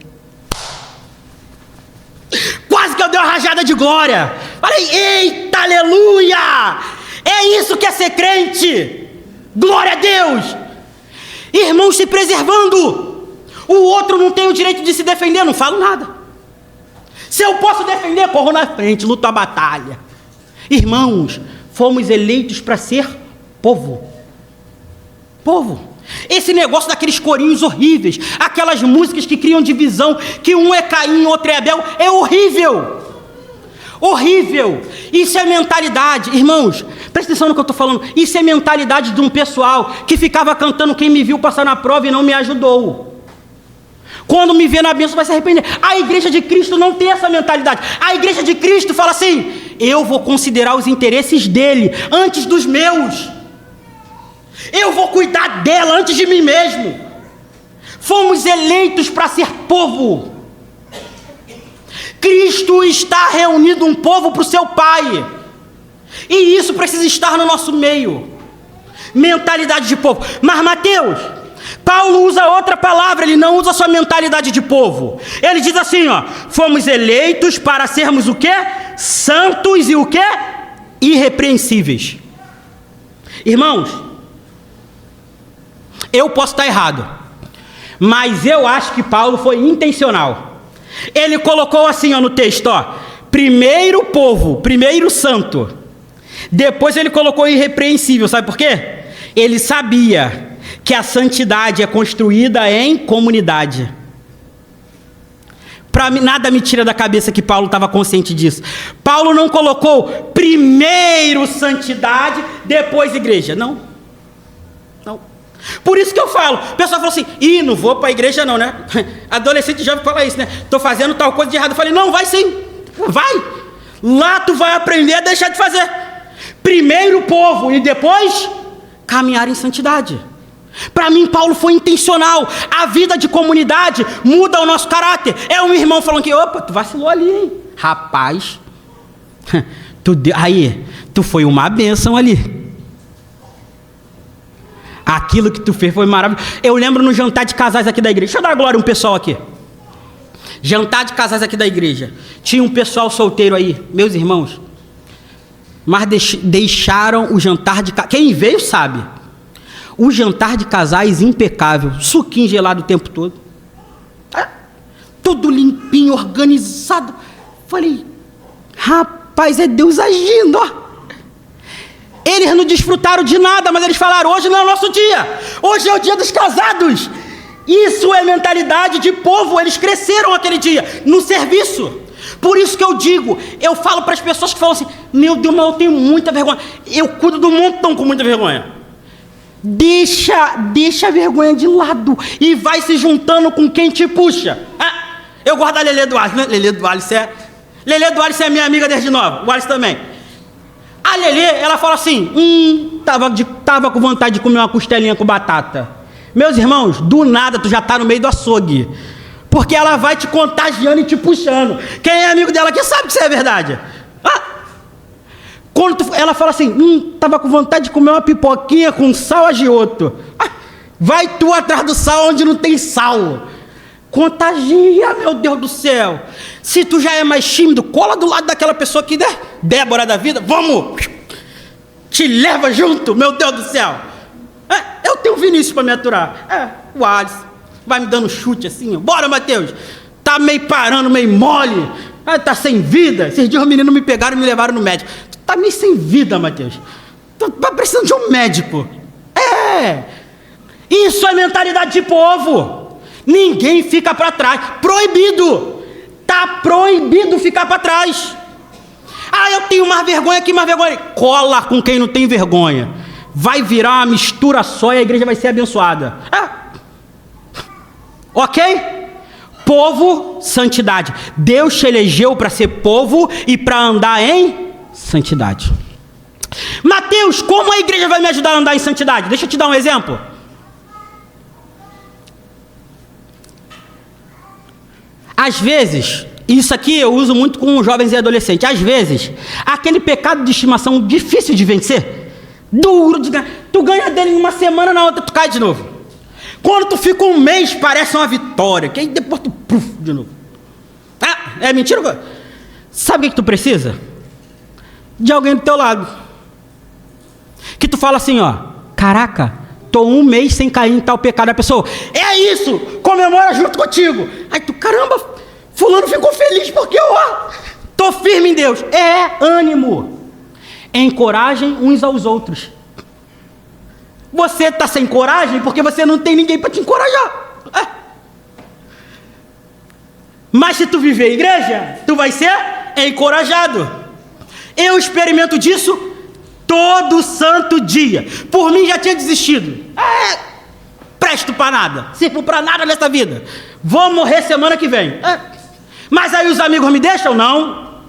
Quase que eu dei uma rajada de glória, falei, eita, aleluia, é isso que é ser crente, glória a Deus. Irmãos se preservando, o outro não tem o direito de se defender, não falo nada. Se eu posso defender, corro na frente, luto a batalha. Irmãos, fomos eleitos para ser povo. Esse negócio daqueles corinhos horríveis, aquelas músicas que criam divisão, que um é Caim, outro é Abel, é horrível. Isso é mentalidade, irmãos, presta atenção no que eu estou falando. Isso é mentalidade de um pessoal que ficava cantando quem me viu passar na prova e não me ajudou. Quando me vê na bênção vai se arrepender. A igreja de Cristo não tem essa mentalidade. A igreja de Cristo fala assim, eu vou considerar os interesses dele antes dos meus. Eu vou cuidar dela antes de mim mesmo. Fomos eleitos para ser povo. Cristo está reunindo um povo para o seu Pai. E isso precisa estar no nosso meio. Mentalidade de povo. Mas Mateus, Paulo usa outra palavra, ele não usa só mentalidade de povo. Ele diz assim, fomos eleitos para sermos o quê? Santos e o quê? Irrepreensíveis. Irmãos, eu posso estar errado, mas eu acho que Paulo foi intencional. Ele colocou assim no texto, primeiro povo, primeiro santo. Depois ele colocou irrepreensível, sabe por quê? Ele sabia que a santidade é construída em comunidade. Para mim, nada me tira da cabeça que Paulo estava consciente disso. Paulo não colocou primeiro santidade, depois igreja. Não. Não. Por isso que eu falo. O pessoal fala assim, não vou para a igreja não, né? Adolescente jovem fala isso, né? Estou fazendo tal coisa de errado. Eu falei, não, vai sim. Vai. Lá tu vai aprender a deixar de fazer. Primeiro o povo e depois caminhar em santidade. Para mim, Paulo foi intencional. A vida de comunidade muda o nosso caráter. É um irmão falando que, opa, tu vacilou ali, hein? Rapaz, tu foi uma bênção ali. Aquilo que tu fez foi maravilhoso. Eu lembro no jantar de casais aqui da igreja. Deixa eu dar glória a um pessoal aqui. Jantar de casais aqui da igreja. Tinha um pessoal solteiro aí, meus irmãos. Mas deixaram o jantar de casais. Quem veio sabe. O jantar de casais impecável, suquinho gelado o tempo todo, tudo limpinho, organizado. Falei, rapaz, é Deus agindo, ó. Eles não desfrutaram de nada, mas eles falaram, hoje não é o nosso dia, hoje é o dia dos casados. Isso é mentalidade de povo, eles cresceram aquele dia, no serviço. Por isso que eu digo, eu falo para as pessoas que falam assim, meu Deus, mas eu tenho muita vergonha. Eu cuido do montão com muita vergonha. Deixa a vergonha de lado e vai se juntando com quem te puxa. Eu gosto da Lelê Duarte, né? Lelê Duarte é minha amiga desde nova, o Alisson também. A Lelê, ela fala assim, tava com vontade de comer uma costelinha com batata. Meus irmãos, do nada tu já tá no meio do açougue, porque ela vai te contagiando e te puxando. Quem é amigo dela aqui sabe que isso é verdade. Quando ela fala assim, tava com vontade de comer uma pipoquinha com sal agioto. Vai tu atrás do sal onde não tem sal. Contagia, meu Deus do céu. Se tu já é mais tímido, cola do lado daquela pessoa que, né? Débora da vida, vamos. Te leva junto, meu Deus do céu. Eu tenho o Vinícius para me aturar. O Alisson vai me dando chute assim. Bora, Mateus. Tá meio parando, meio mole. Tá sem vida. Esses dias os meninos me pegaram e me levaram no médico. Tá meio sem vida, Mateus. Tá precisando de um médico. Isso é mentalidade de povo. Ninguém fica para trás. Proibido. Tá proibido ficar para trás. Eu tenho mais vergonha aqui, mais vergonha. Cola com quem não tem vergonha. Vai virar uma mistura só e a igreja vai ser abençoada. Ok? Povo, santidade. Deus te elegeu para ser povo e para andar em santidade. Mateus, como a igreja vai me ajudar a andar em santidade? Deixa eu te dar um exemplo. Às vezes, isso aqui eu uso muito com jovens e adolescentes. Às vezes, aquele pecado de estimação difícil de vencer, duro de ganhar. Tu ganha dele em uma semana, na outra tu cai de novo. Quando tu fica um mês, parece uma vitória. Que aí depois tu de novo. É mentira? Sabe o que tu precisa? De alguém do teu lado. Que tu fala assim, caraca, tô um mês sem cair em tal pecado. A pessoa, é isso, comemora junto contigo. Aí tu, caramba, fulano ficou feliz porque eu tô firme em Deus. Ânimo. Encorajem uns aos outros. Você tá sem coragem porque você não tem ninguém para te encorajar. Mas se tu viver igreja, tu vai ser encorajado. Eu experimento disso todo santo dia. Por mim já tinha desistido. Presto para nada. Sirvo para nada nessa vida. Vou morrer semana que vem. Mas aí os amigos me deixam? Não.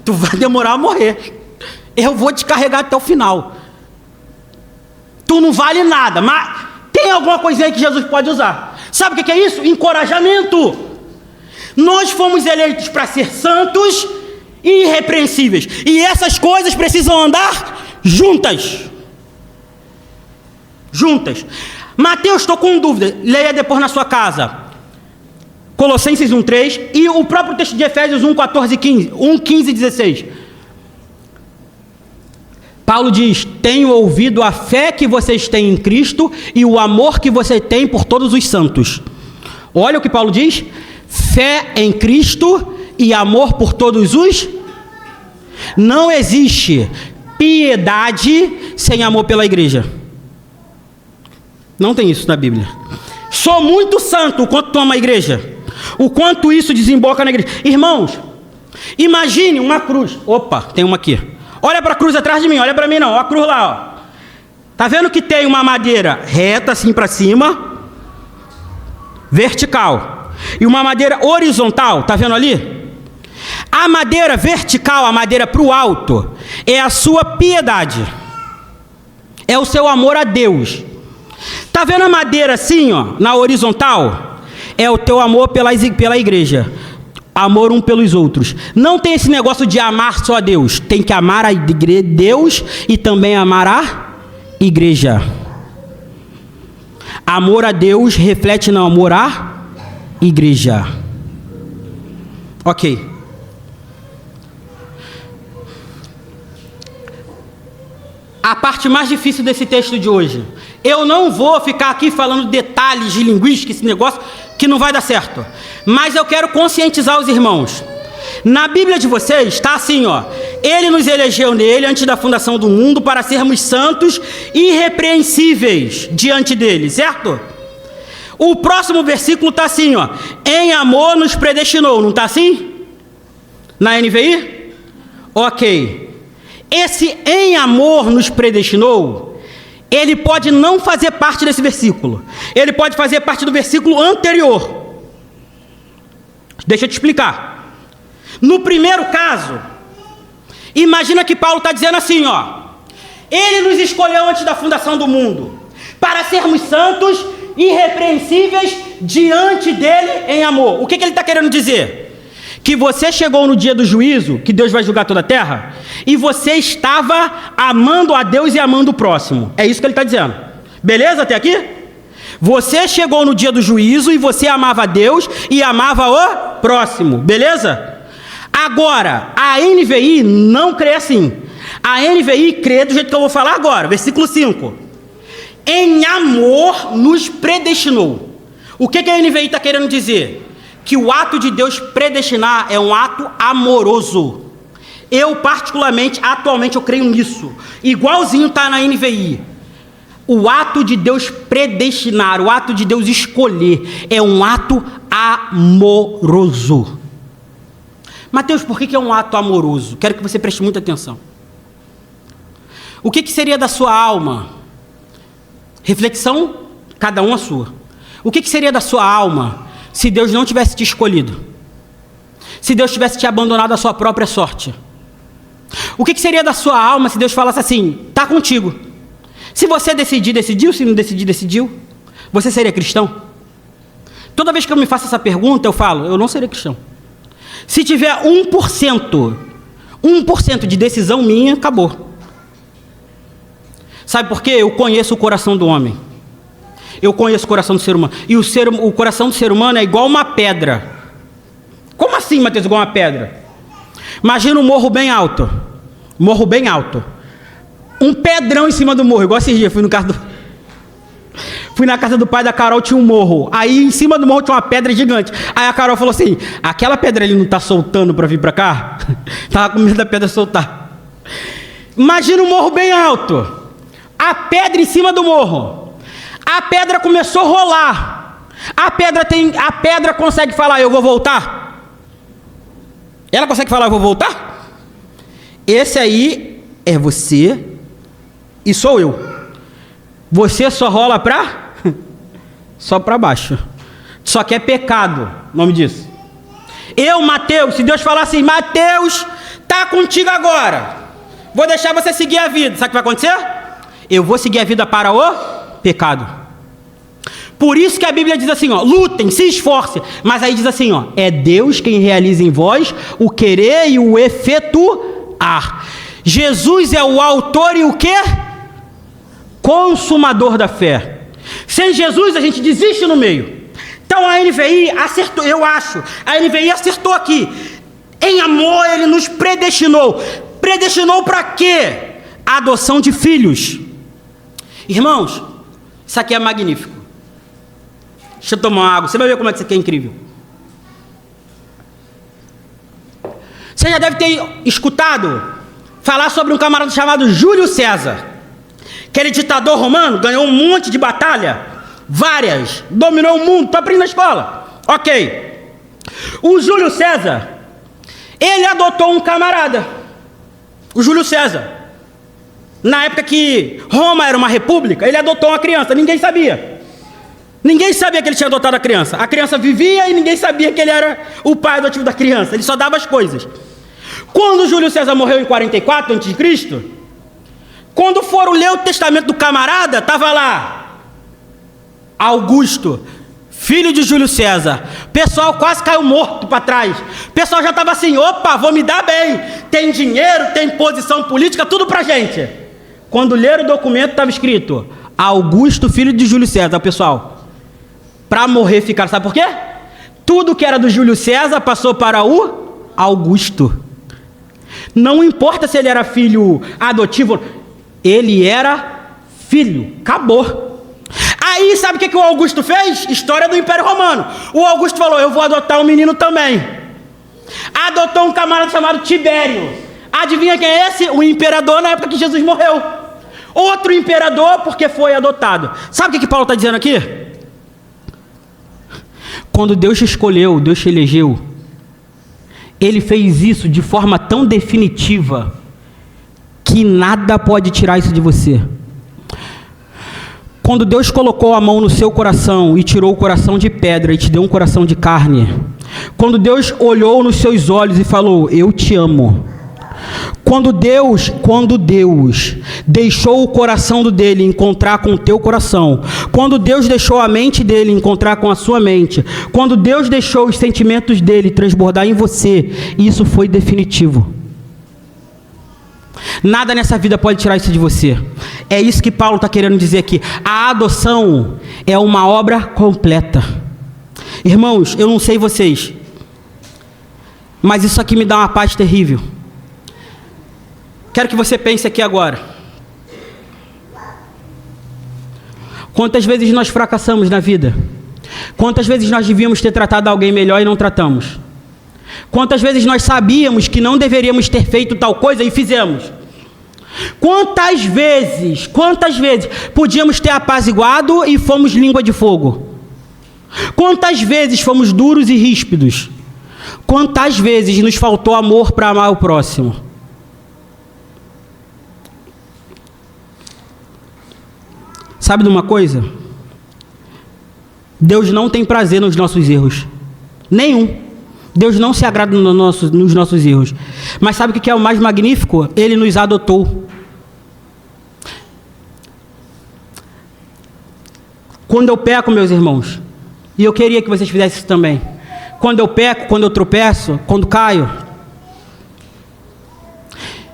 Tu vai demorar a morrer. Eu vou te carregar até o final. Tu não vale nada, mas tem alguma coisinha aí que Jesus pode usar. Sabe o que é isso? Encorajamento. Nós fomos eleitos para ser santos e irrepreensíveis. E essas coisas precisam andar juntas. Juntas. Mateus, estou com dúvida. Leia depois na sua casa. Colossenses 1:3 e o próprio texto de Efésios 1:14 e 15. 1:15 e 16. Paulo diz, tenho ouvido a fé que vocês têm em Cristo e o amor que você tem por todos os santos. Olha o que Paulo diz, fé em Cristo e amor por todos os... Não existe piedade sem amor pela igreja. Não tem isso na Bíblia. Sou muito santo quanto tu ama a igreja. O quanto isso desemboca na igreja. Irmãos, imagine uma cruz. Opa, tem uma aqui. Olha para a cruz atrás de mim, olha para mim não. Olha a cruz lá, ó. Tá vendo que tem uma madeira reta assim para cima, vertical, e uma madeira horizontal, tá vendo ali? A madeira vertical, a madeira para o alto, é a sua piedade, é o seu amor a Deus. Tá vendo a madeira assim, ó, na horizontal? É o teu amor pela igreja, amor um pelos outros. Não tem esse negócio de amar só a Deus, tem que amar a Deus e também amar a igreja. Amor a Deus reflete no amor à igreja. Ok. A parte mais difícil desse texto de hoje. Eu não vou ficar aqui falando detalhes de linguística, esse negócio que não vai dar certo. Mas eu quero conscientizar os irmãos. Na Bíblia de vocês está assim, ó. Ele nos elegeu nele antes da fundação do mundo para sermos santos e irrepreensíveis diante dele, certo? O próximo versículo está assim, ó. Em amor nos predestinou, não está assim? Na NVI? Ok. Esse em amor nos predestinou, ele pode não fazer parte desse versículo. Ele pode fazer parte do versículo anterior. Deixa eu te explicar. No primeiro caso, imagina que Paulo está dizendo assim, ó. Ele nos escolheu antes da fundação do mundo para sermos santos, irrepreensíveis diante dele em amor. O que ele está querendo dizer? Que você chegou no dia do juízo, que Deus vai julgar toda a terra, e você estava amando a Deus e amando o próximo. É isso que ele está dizendo. Beleza até aqui? Você chegou no dia do juízo e você amava a Deus e amava o próximo. Beleza? Agora, a NVI não crê assim. A NVI crê do jeito que eu vou falar agora. Versículo 5. Em amor nos predestinou. O que a NVI está querendo dizer? Que o ato de Deus predestinar é um ato amoroso. Eu, particularmente, atualmente, eu creio nisso. Igualzinho está na NVI. O ato de Deus predestinar, o ato de Deus escolher, é um ato amoroso. Mateus, por que é um ato amoroso? Quero que você preste muita atenção. O que seria da sua alma? Reflexão, cada um a sua. O que seria da sua alma se Deus não tivesse te escolhido? Se Deus tivesse te abandonado à sua própria sorte? O que seria da sua alma se Deus falasse assim, tá contigo? Se você decidir, decidiu. Se não decidir, decidiu. Você seria cristão? Toda vez que eu me faço essa pergunta, eu falo, eu não seria cristão. Se tiver 1% de decisão minha, acabou. Sabe por quê? Eu conheço o coração do homem. Eu conheço o coração do ser humano. E o coração do ser humano é igual uma pedra. Como assim, Mateus, igual uma pedra? Imagina um morro bem alto. Morro bem alto. Um pedrão em cima do morro. Igual esses dias, fui na casa do pai da Carol, tinha um morro. Aí em cima do morro tinha uma pedra gigante. Aí a Carol falou assim, aquela pedra ali não está soltando para vir para cá? Estava com medo da pedra soltar. Imagina um morro bem alto. A pedra em cima do morro. A pedra começou a rolar. A pedra consegue falar, eu vou voltar? Ela consegue falar, eu vou voltar? Esse aí é você e sou eu. Você só rola só para baixo. Só que é pecado, o nome disso. Eu, Mateus, se Deus falar assim, Mateus, tá contigo agora. Vou deixar você seguir a vida. Sabe o que vai acontecer? Eu vou seguir a vida para o pecado. Por isso que a Bíblia diz assim, ó, lutem, se esforcem. Mas aí diz assim, ó, é Deus quem realiza em vós o querer e o efetuar. Jesus é o autor e o quê? Consumador da fé. Sem Jesus a gente desiste no meio. Então a NVI acertou, eu acho. A NVI acertou aqui. Em amor ele nos predestinou. Predestinou para quê? A adoção de filhos. Irmãos, isso aqui é magnífico. Deixa eu tomar uma água. Você vai ver como é que isso aqui é incrível. Você já deve ter escutado falar sobre um camarada chamado Júlio César. Aquele ditador romano, ganhou um monte de batalha, várias, dominou o mundo, tu aprende na escola. Ok. O Júlio César, ele adotou um camarada, o Júlio César. Na época que Roma era uma república, ele adotou uma criança, ninguém sabia. Ninguém sabia que ele tinha adotado a criança. A criança vivia e ninguém sabia que ele era o pai adotivo da criança. Ele só dava as coisas. Quando Júlio César morreu em 44 a.C., quando foram ler o testamento do camarada, estava lá Augusto, filho de Júlio César. O pessoal quase caiu morto para trás. O pessoal já estava assim, opa, vou me dar bem. Tem dinheiro, tem posição política, tudo pra gente. Quando leram o documento, estava escrito Augusto, filho de Júlio César. Pessoal, para morrer ficaram, sabe por quê? Tudo que era do Júlio César passou para o Augusto. Não importa se ele era filho adotivo, ele era filho, acabou. Aí sabe o que o Augusto fez? História do Império Romano. O Augusto falou, eu vou adotar um menino também. Adotou um camarada chamado Tibério. Adivinha quem é esse? O imperador na época que Jesus morreu. Outro imperador porque foi adotado. Sabe o que Paulo está dizendo aqui? Quando Deus te escolheu, Deus te elegeu, Ele fez isso de forma tão definitiva que nada pode tirar isso de você. Quando Deus colocou a mão no seu coração e tirou o coração de pedra e te deu um coração de carne, quando Deus olhou nos seus olhos e falou, eu te amo, quando Deus deixou o coração dele encontrar com o teu coração, quando Deus deixou a mente dele encontrar com a sua mente, quando Deus deixou os sentimentos dele transbordar em você, isso foi definitivo. Nada nessa vida pode tirar isso de você. É isso que Paulo está querendo dizer aqui. A adoção é uma obra completa. Irmãos, eu não sei vocês, mas isso aqui me dá uma paz terrível. Quero que você pense aqui agora. Quantas vezes nós fracassamos na vida? Quantas vezes nós devíamos ter tratado alguém melhor e não tratamos? Quantas vezes nós sabíamos que não deveríamos ter feito tal coisa e fizemos? Quantas vezes podíamos ter apaziguado e fomos língua de fogo? Quantas vezes fomos duros e ríspidos? Quantas vezes nos faltou amor para amar o próximo? Sabe de uma coisa? Deus não tem prazer nos nossos erros. Nenhum. Deus não se agrada nos nossos erros. Mas sabe o que é o mais magnífico? Ele nos adotou. Quando eu peco, meus irmãos, e eu queria que vocês fizessem isso também. Quando eu peco, quando eu tropeço, quando caio,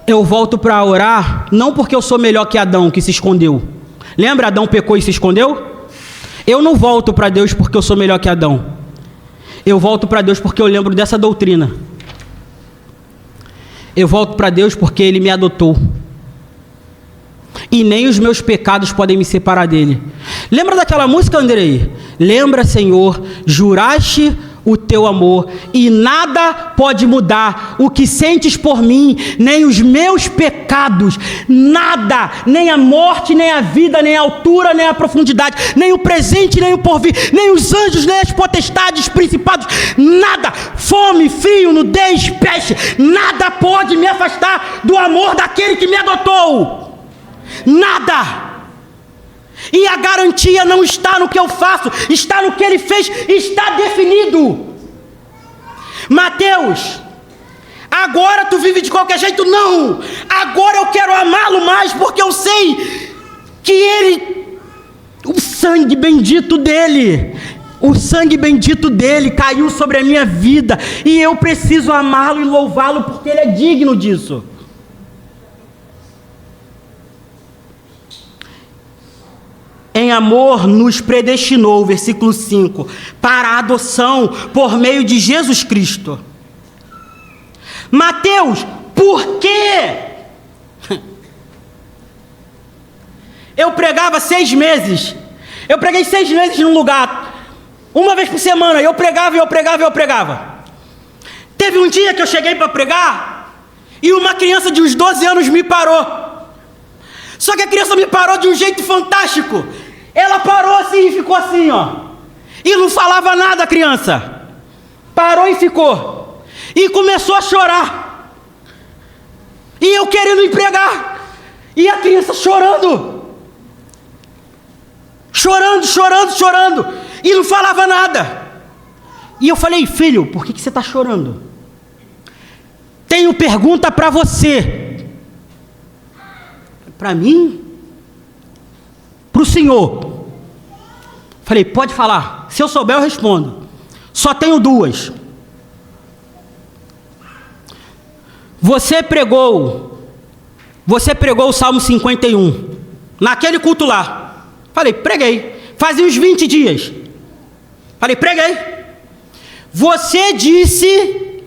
eu volto para orar, não porque eu sou melhor que Adão, que se escondeu. Lembra, Adão pecou e se escondeu? Eu não volto para Deus porque eu sou melhor que Adão. Eu volto para Deus porque eu lembro dessa doutrina. Eu volto para Deus porque Ele me adotou. E nem os meus pecados podem me separar dEle. Lembra daquela música, Andrei? Lembra, Senhor, juraste o teu amor, e nada pode mudar o que sentes por mim, nem os meus pecados, nada, nem a morte, nem a vida, nem a altura, nem a profundidade, nem o presente, nem o porvir, nem os anjos, nem as potestades, principados, nada, fome, frio, nudez, peste, nada pode me afastar do amor daquele que me adotou, nada. E a garantia não está no que eu faço, está no que Ele fez, está definido. Mateus, agora tu vive de qualquer jeito? Não, agora eu quero amá-lo mais, porque eu sei que Ele, o sangue bendito dEle caiu sobre a minha vida, e eu preciso amá-lo e louvá-lo, porque Ele é digno disso. Em amor nos predestinou, versículo 5, para a adoção por meio de Jesus Cristo. Mateus, por quê? Eu pregava 6 meses. Eu preguei 6 meses num lugar, uma vez por semana. Eu pregava. Teve um dia que eu cheguei para pregar e uma criança de uns 12 anos me parou. Só que a criança me parou de um jeito fantástico. Ela parou assim e ficou assim, ó. E não falava nada, a criança. Parou e ficou. E começou a chorar. E eu querendo empregar. E a criança chorando. Chorando, chorando, chorando. E não falava nada. E eu falei, filho, por que você está chorando? Tenho pergunta para você. Para mim? Para o senhor. Falei, pode falar. Se eu souber, eu respondo. Só tenho duas. Você pregou o Salmo 51. Naquele culto lá. Falei, preguei. Fazia uns 20 dias. Falei, preguei. Você disse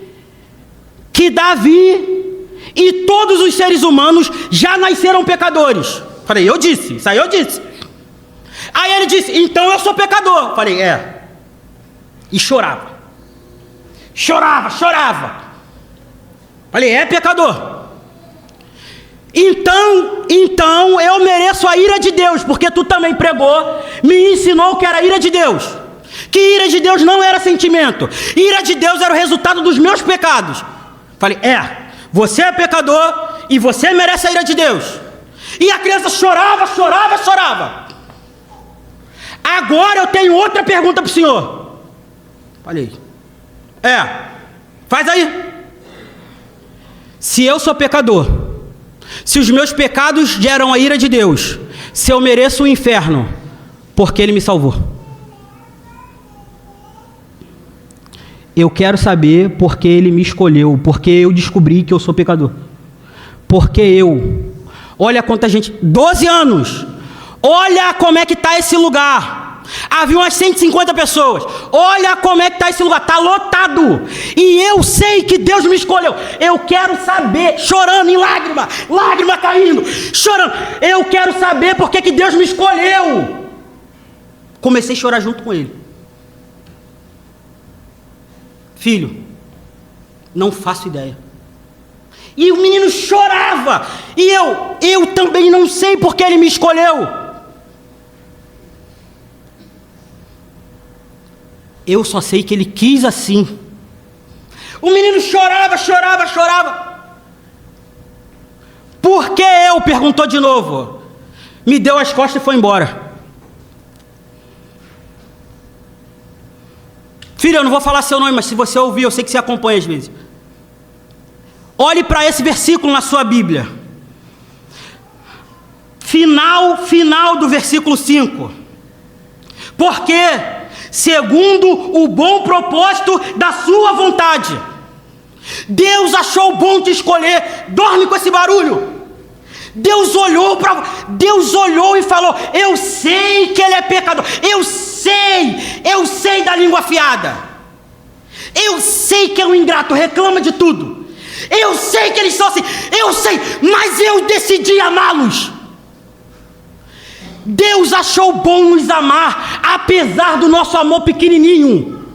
que Davi e todos os seres humanos já nasceram pecadores. Falei, eu disse, isso aí eu disse. Aí ele disse, então eu sou pecador. Falei, é. E chorava. Chorava, chorava. Falei, é pecador. Então eu mereço a ira de Deus, porque tu também pregou, me ensinou que era a ira de Deus. Que ira de Deus não era sentimento. Ira de Deus era o resultado dos meus pecados. Falei, você é pecador e você merece a ira de Deus. E a criança chorava, chorava, chorava. Agora eu tenho outra pergunta para o senhor. Falei, faz aí. Se eu sou pecador, se os meus pecados geram a ira de Deus, se eu mereço o inferno, porque Ele me salvou? Eu quero saber porque Ele me escolheu, porque eu descobri que eu sou pecador. Porque olha quanta gente, 12 anos, olha como é que está esse lugar. Havia umas 150 pessoas. Olha como é que está esse lugar, está lotado. E eu sei que Deus me escolheu. Eu quero saber, chorando em lágrima, lágrima caindo, chorando. Eu quero saber porque que Deus me escolheu. Comecei a chorar junto com ele. Filho, não faço ideia. E o menino chorava. E eu também não sei porque ele me escolheu. Eu só sei que ele quis assim. O menino chorava, chorava, chorava. Por que eu? Perguntou de novo. Me deu as costas e foi embora. Filho, eu não vou falar seu nome, mas se você ouvir, eu sei que você acompanha às vezes. Olhe para esse versículo na sua Bíblia. Final do versículo 5. Porque, segundo o bom propósito da sua vontade, Deus achou bom te escolher. Dorme com esse barulho. Deus olhou e falou, eu sei que ele é pecador, eu sei da língua afiada, eu sei que é um ingrato, reclama de tudo, eu sei que eles são assim, eu sei, mas eu decidi amá-los. Deus achou bom nos amar, apesar do nosso amor pequenininho.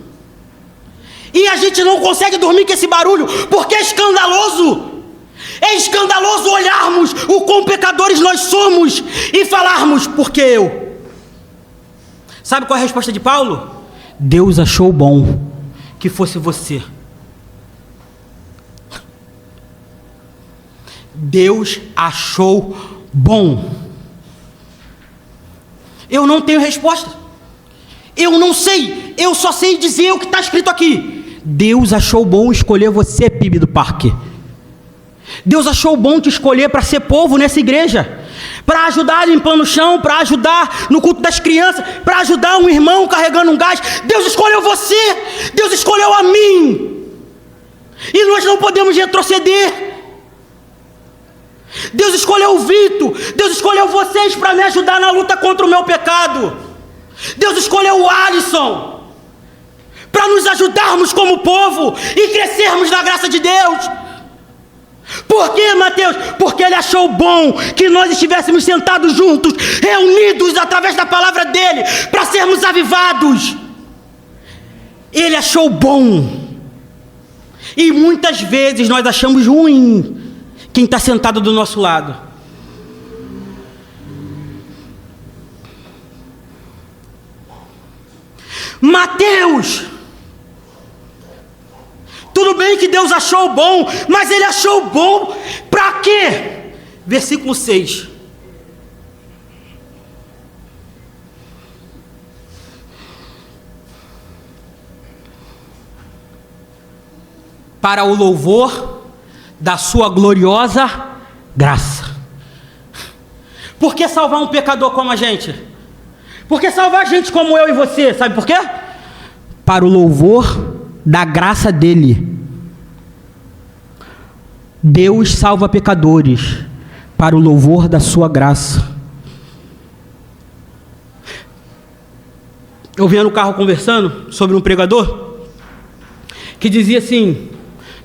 E a gente não consegue dormir com esse barulho, porque é escandaloso. É escandaloso olharmos o quão pecadores nós somos e falarmos, porque eu. Sabe qual é a resposta de Paulo? Deus achou bom que fosse você. Deus achou bom. Eu não tenho resposta. Eu não sei. Eu só sei dizer o que está escrito aqui. Deus achou bom escolher você, PIB do Parque. Deus achou bom te escolher para ser povo nessa igreja, para ajudar limpando o chão, para ajudar no culto das crianças, para ajudar um irmão carregando um gás. Deus escolheu você, Deus escolheu a mim, e nós não podemos retroceder. Deus escolheu o Vitor, Deus escolheu vocês para me ajudar na luta contra o meu pecado. Deus escolheu o Alisson para nos ajudarmos como povo e crescermos na graça de Deus. Por quê, Mateus? Porque Ele achou bom que nós estivéssemos sentados juntos, reunidos através da palavra dEle, para sermos avivados. Ele achou bom. E muitas vezes nós achamos ruim quem está sentado do nosso lado. Mateus, Tudo bem que Deus achou bom, mas Ele achou bom para quê? Versículo 6. Para o louvor da sua gloriosa graça. Por que salvar um pecador como a gente? Por que salvar gente como eu e você? Sabe por quê? Para o louvor da graça dele. Deus salva pecadores para o louvor da sua graça. Eu vinha no carro conversando sobre um pregador que dizia assim: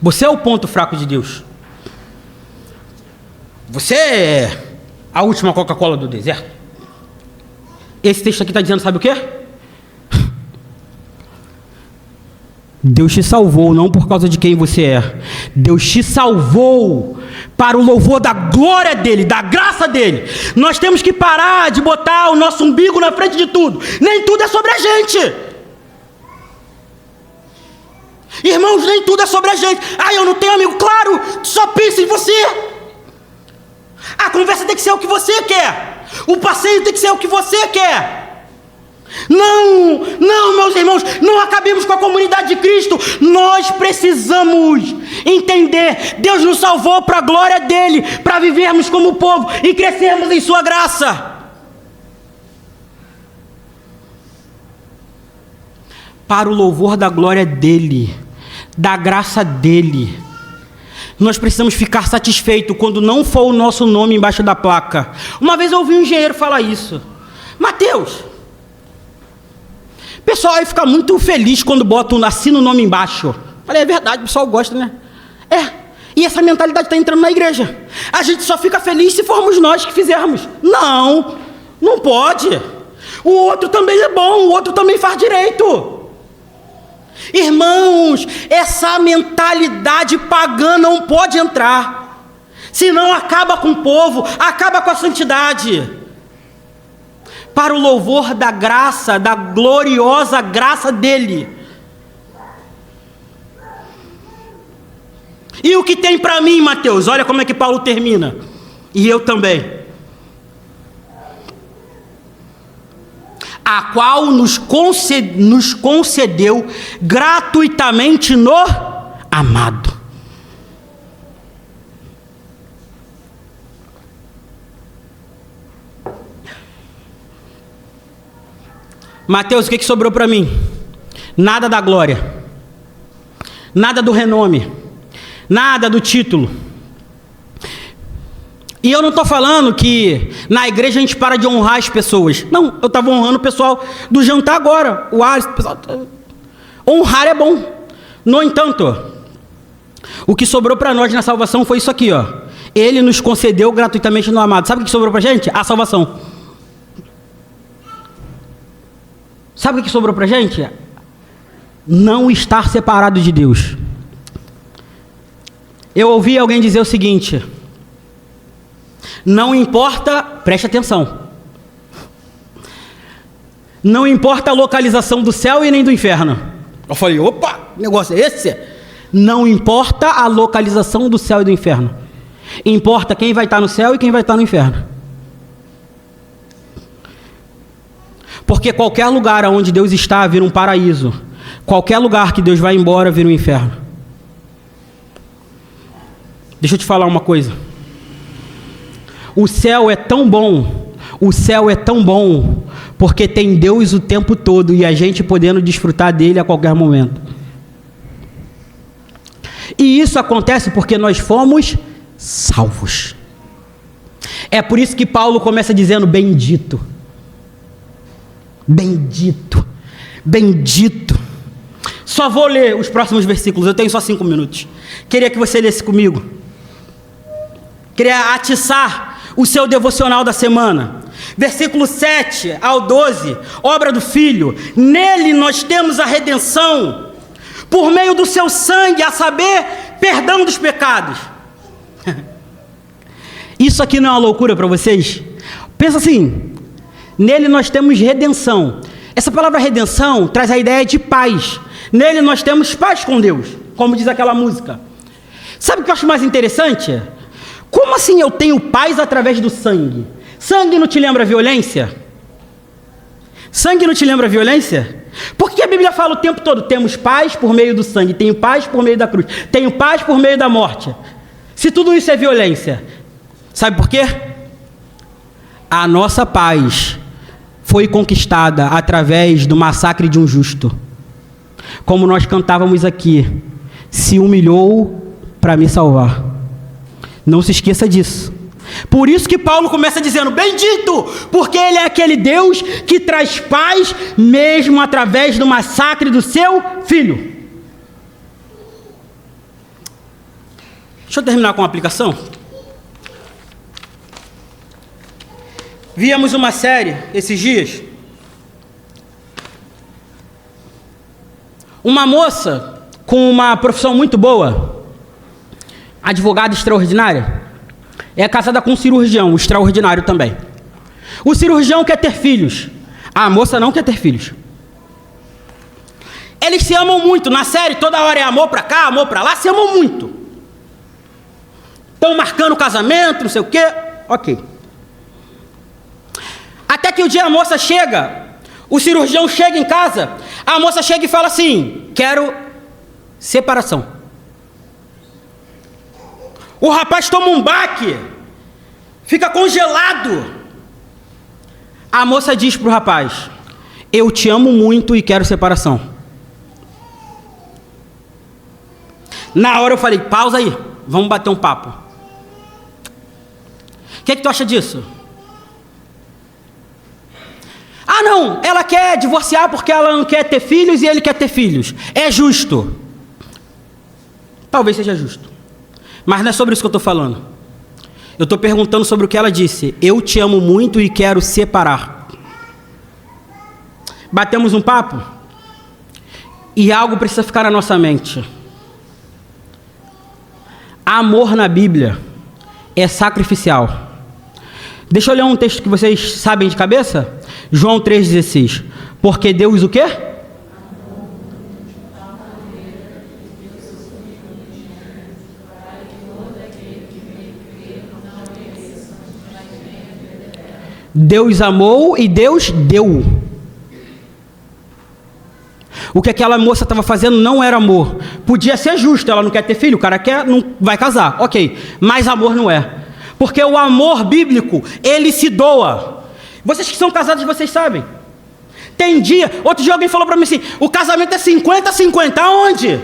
você é o ponto fraco de Deus. Você é a última Coca-Cola do deserto. Esse texto aqui está dizendo, sabe o quê? Deus te salvou não por causa de quem você é. Deus te salvou para o louvor da glória dele, da graça dele. Nós temos que parar de botar o nosso umbigo na frente de tudo. Nem tudo é sobre a gente. Irmãos, nem tudo é sobre a gente. Ah, eu não tenho amigo. Claro, só pensa em você. A conversa tem que ser o que você quer. O passeio tem que ser o que você quer. Não, meus irmãos, não acabemos com a comunidade de Cristo. Nós precisamos entender: Deus nos salvou para a glória dele, para vivermos como povo e crescermos em sua graça. Para o louvor da glória dele, da graça dele. Nós precisamos ficar satisfeitos quando não for o nosso nome embaixo da placa. Uma vez eu ouvi um engenheiro falar isso: Mateus, o pessoal aí fica muito feliz quando bota assina o nome embaixo. Falei, é verdade, o pessoal gosta, né? E essa mentalidade está entrando na igreja. A gente só fica feliz se formos nós que fizermos. Não pode. O outro também é bom, o outro também faz direito. Irmãos, essa mentalidade pagã não pode entrar. Senão acaba com o povo, acaba com a santidade. Para o louvor da graça, da gloriosa graça dele. E o que tem para mim, Mateus? Olha como é que Paulo termina. E eu também. A qual nos concedeu gratuitamente no amado. Mateus, o que sobrou para mim? Nada da glória, nada do renome, nada do título. E eu não estou falando que na igreja a gente para de honrar as pessoas. Não, eu estava honrando o pessoal do jantar agora. Honrar é bom. No entanto, o que sobrou para nós na salvação foi isso aqui, ó. Ele nos concedeu gratuitamente no amado. Sabe o que sobrou para a gente? A salvação. Sabe o que sobrou para a gente? Não estar separado de Deus. Eu ouvi alguém dizer o seguinte: não importa, preste atenção, não importa a localização do céu e nem do inferno. Eu falei, opa, que negócio é esse? Não importa a localização do céu e do inferno. Importa quem vai estar no céu e quem vai estar no inferno. Porque qualquer lugar onde Deus está vira um paraíso. Qualquer lugar que Deus vai embora vira um inferno. Deixa eu te falar uma coisa. O céu é tão bom, porque tem Deus o tempo todo e a gente podendo desfrutar dele a qualquer momento. E isso acontece porque nós fomos salvos. É por isso que Paulo começa dizendo bendito. Bendito, bendito. Só vou ler os próximos versículos, eu tenho só 5 minutos. Queria que você lesse comigo. Queria atiçar o seu devocional da semana. Versículo 7 ao 12, obra do Filho. Nele nós temos a redenção, por meio do seu sangue, a saber, perdão dos pecados. Isso aqui não é uma loucura para vocês? Pensa assim, nele nós temos redenção. Essa palavra redenção traz a ideia de paz. Nele nós temos paz com Deus. como diz aquela música. Sabe o que eu acho mais interessante? Como assim eu tenho paz através do sangue? Sangue não te lembra violência? Sangue não te lembra violência? Por que a Bíblia fala o tempo todo, temos paz por meio do sangue, tenho paz por meio da cruz, tenho paz por meio da morte? Se tudo isso é violência, sabe por quê? A nossa paz foi conquistada através do massacre de um justo. Como nós cantávamos aqui, se humilhou para me salvar. Não se esqueça disso. Por isso que Paulo começa dizendo, bendito, porque ele é aquele Deus que traz paz mesmo através do massacre do seu filho. Deixa eu terminar com uma aplicação. Víamos uma série esses dias. Uma moça com uma profissão muito boa, advogada extraordinária, é casada com um cirurgião extraordinário também. O cirurgião quer ter filhos, a moça não quer ter filhos. Eles se amam muito, na série toda hora é amor pra cá, amor pra lá, se amam muito. Estão marcando o casamento, não sei o quê, ok. Até que o dia a moça chega, o cirurgião chega em casa, a moça chega e fala assim, quero separação. O rapaz toma um baque, fica congelado. A moça diz para o rapaz, eu te amo muito e quero separação. Na hora eu falei, pausa aí, vamos bater um papo. O que tu acha disso? Ah não, ela quer divorciar porque ela não quer ter filhos e ele quer ter filhos. É justo. Talvez seja justo. Mas não é sobre isso que eu estou falando. Eu estou perguntando sobre o que ela disse. Eu te amo muito e quero separar. Batemos um papo? E algo precisa ficar na nossa mente. Amor na Bíblia é sacrificial. Deixa eu ler um texto que vocês sabem de cabeça. João 3,16. Porque Deus o quê? Deus amou e Deus deu. O que aquela moça estava fazendo não era amor. Podia ser justo, ela não quer ter filho, o cara quer, não vai casar, ok. Mas amor não é. Porque o amor bíblico, ele se doa. Vocês que são casados, vocês sabem. Tem dia, outro dia alguém falou para mim assim, o casamento é 50-50, aonde?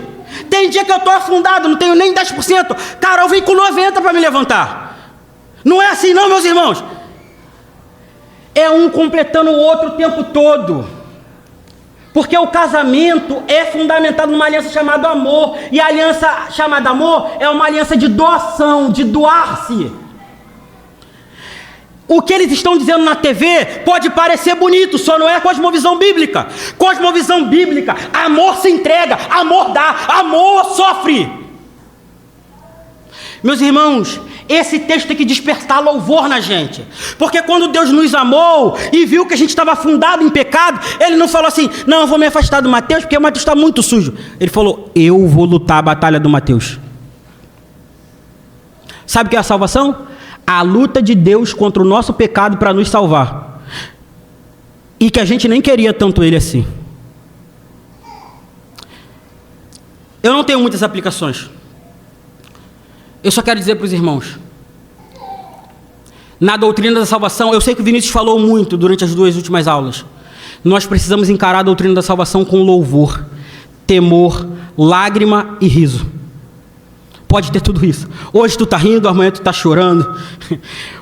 Tem dia que eu estou afundado, não tenho nem 10%. Cara, eu vim com 90% para me levantar. Não é assim não, meus irmãos. É um completando o outro o tempo todo. Porque o casamento é fundamentado numa aliança chamada amor. E a aliança chamada amor é uma aliança de doação, de doar-se. O que eles estão dizendo na TV pode parecer bonito, só não é a cosmovisão bíblica. Cosmovisão bíblica, amor se entrega, amor dá, amor sofre. Meus irmãos, esse texto tem que despertar louvor na gente. Porque quando Deus nos amou e viu que a gente estava afundado em pecado, Ele não falou assim, não, eu vou me afastar do Mateus porque o Mateus está muito sujo. Ele falou, eu vou lutar a batalha do Mateus. Sabe o que é a salvação? A luta de Deus contra o nosso pecado para nos salvar. E que a gente nem queria tanto Ele assim. Eu não tenho muitas aplicações. Eu só quero dizer para os irmãos, na doutrina da salvação, eu sei que o Vinícius falou muito durante as 2 últimas aulas, nós precisamos encarar a doutrina da salvação com louvor, temor, lágrima e riso. Pode ter tudo isso. Hoje tu está rindo, amanhã tu está chorando,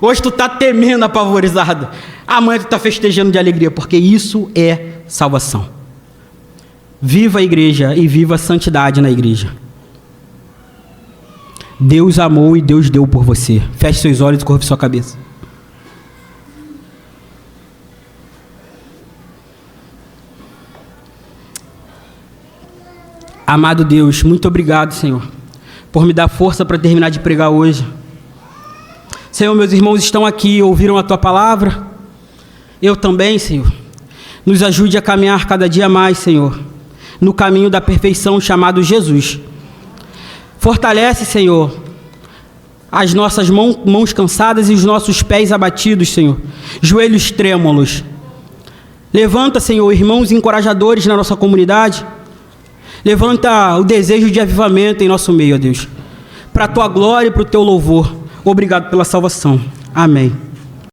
hoje tu está temendo, apavorizado, amanhã tu está festejando de alegria, porque isso é salvação. Viva a igreja e viva a santidade na igreja. Deus amou e Deus deu por você. Feche seus olhos e curve sua cabeça. Amado Deus, muito obrigado, Senhor, por me dar força para terminar de pregar hoje. Senhor, meus irmãos estão aqui, ouviram a Tua palavra. Eu também, Senhor. Nos ajude a caminhar cada dia mais, Senhor, no caminho da perfeição chamado Jesus. Fortalece, Senhor, as nossas mãos cansadas e os nossos pés abatidos, Senhor, joelhos trêmulos. Levanta, Senhor, irmãos encorajadores na nossa comunidade. Levanta o desejo de avivamento em nosso meio, ó Deus, para a tua glória e para o teu louvor. Obrigado pela salvação. Amém.